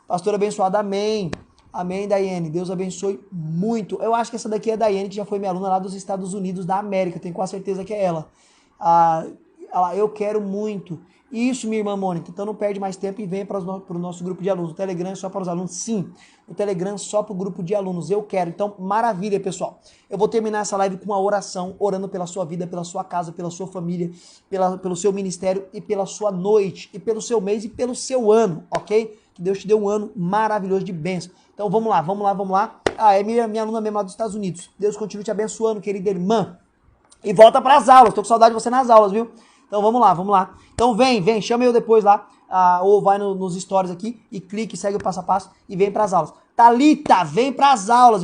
Pastor abençoado, amém. Amém, Daiane. Deus abençoe muito. Eu acho que essa daqui é a Daiane, que já foi minha aluna lá dos Estados Unidos da América. Tenho quase certeza que é ela. Eu quero muito. Isso, minha irmã Mônica. Então não perde mais tempo e venha para o nosso grupo de alunos. O Telegram é só para os alunos? Sim. O Telegram é só para o grupo de alunos. Eu quero. Então, maravilha, pessoal. Eu vou terminar essa live com uma oração, orando pela sua vida, pela sua casa, pela sua família, pelo seu ministério e pela sua noite, e pelo seu mês e pelo seu ano, ok? Que Deus te dê um ano maravilhoso de bênção. Então, vamos lá. É minha aluna mesmo lá dos Estados Unidos. Deus continue te abençoando, querida irmã. E volta para as aulas. Tô com saudade de você nas aulas, viu? Então vamos lá. Então vem, chama eu depois lá, ou vai nos stories aqui e clique, segue o passo a passo e vem para as aulas. Thalita, vem para as aulas,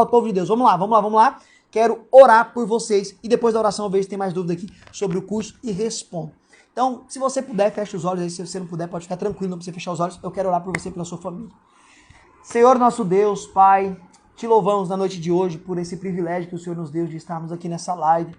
povo de Deus. Vamos lá. Quero orar por vocês e depois da oração eu vejo se tem mais dúvida aqui sobre o curso e respondo. Então, se você puder, fecha os olhos aí, se você não puder, pode ficar tranquilo, não precisa fechar os olhos. Eu quero orar por você e pela sua família. Senhor nosso Deus, Pai, te louvamos na noite de hoje por esse privilégio que o Senhor nos deu de estarmos aqui nessa live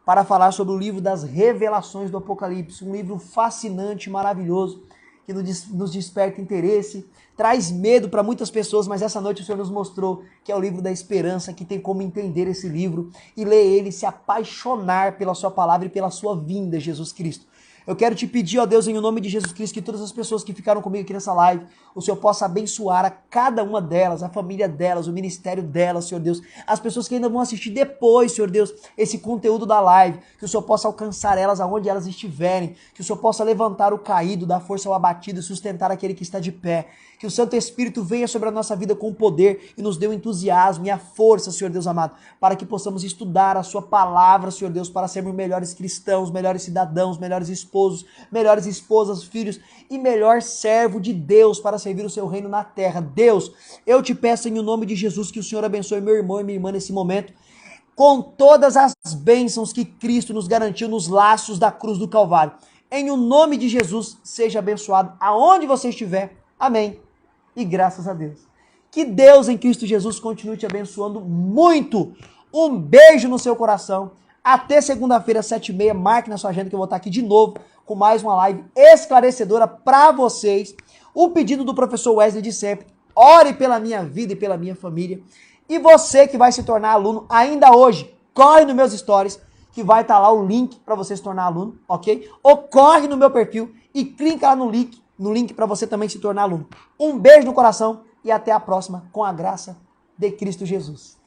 para falar sobre o livro das revelações do Apocalipse, um livro fascinante, maravilhoso, que nos desperta interesse, traz medo para muitas pessoas, mas essa noite o Senhor nos mostrou que é o livro da esperança, que tem como entender esse livro e ler ele, se apaixonar pela sua palavra e pela sua vinda, Jesus Cristo. Eu quero te pedir, ó Deus, em nome de Jesus Cristo, que todas as pessoas que ficaram comigo aqui nessa live, o Senhor possa abençoar a cada uma delas, a família delas, o ministério delas, Senhor Deus, as pessoas que ainda vão assistir depois, Senhor Deus, esse conteúdo da live, que o Senhor possa alcançar elas aonde elas estiverem, que o Senhor possa levantar o caído, dar força ao abatido e sustentar aquele que está de pé, que o Santo Espírito venha sobre a nossa vida com poder e nos dê o entusiasmo e a força, Senhor Deus amado, para que possamos estudar a sua palavra, Senhor Deus, para sermos melhores cristãos, melhores cidadãos, melhores esposos, melhores esposas, filhos e melhor servo de Deus para servir o seu reino na terra. Deus, eu te peço em nome de Jesus que o Senhor abençoe meu irmão e minha irmã nesse momento, com todas as bênçãos que Cristo nos garantiu nos laços da cruz do Calvário. Em o nome de Jesus, seja abençoado aonde você estiver. Amém. E graças a Deus. Que Deus em Cristo Jesus continue te abençoando muito. Um beijo no seu coração. Até segunda-feira, 7h30. Marque na sua agenda que eu vou estar aqui de novo com mais uma live esclarecedora para vocês. O pedido do professor Wesley de sempre. Ore pela minha vida e pela minha família. E você que vai se tornar aluno ainda hoje, corre nos meus stories que vai estar lá o link para você se tornar aluno, ok? Ou corre no meu perfil e clica lá no link para você também se tornar aluno. Um beijo no coração e até a próxima com a graça de Cristo Jesus.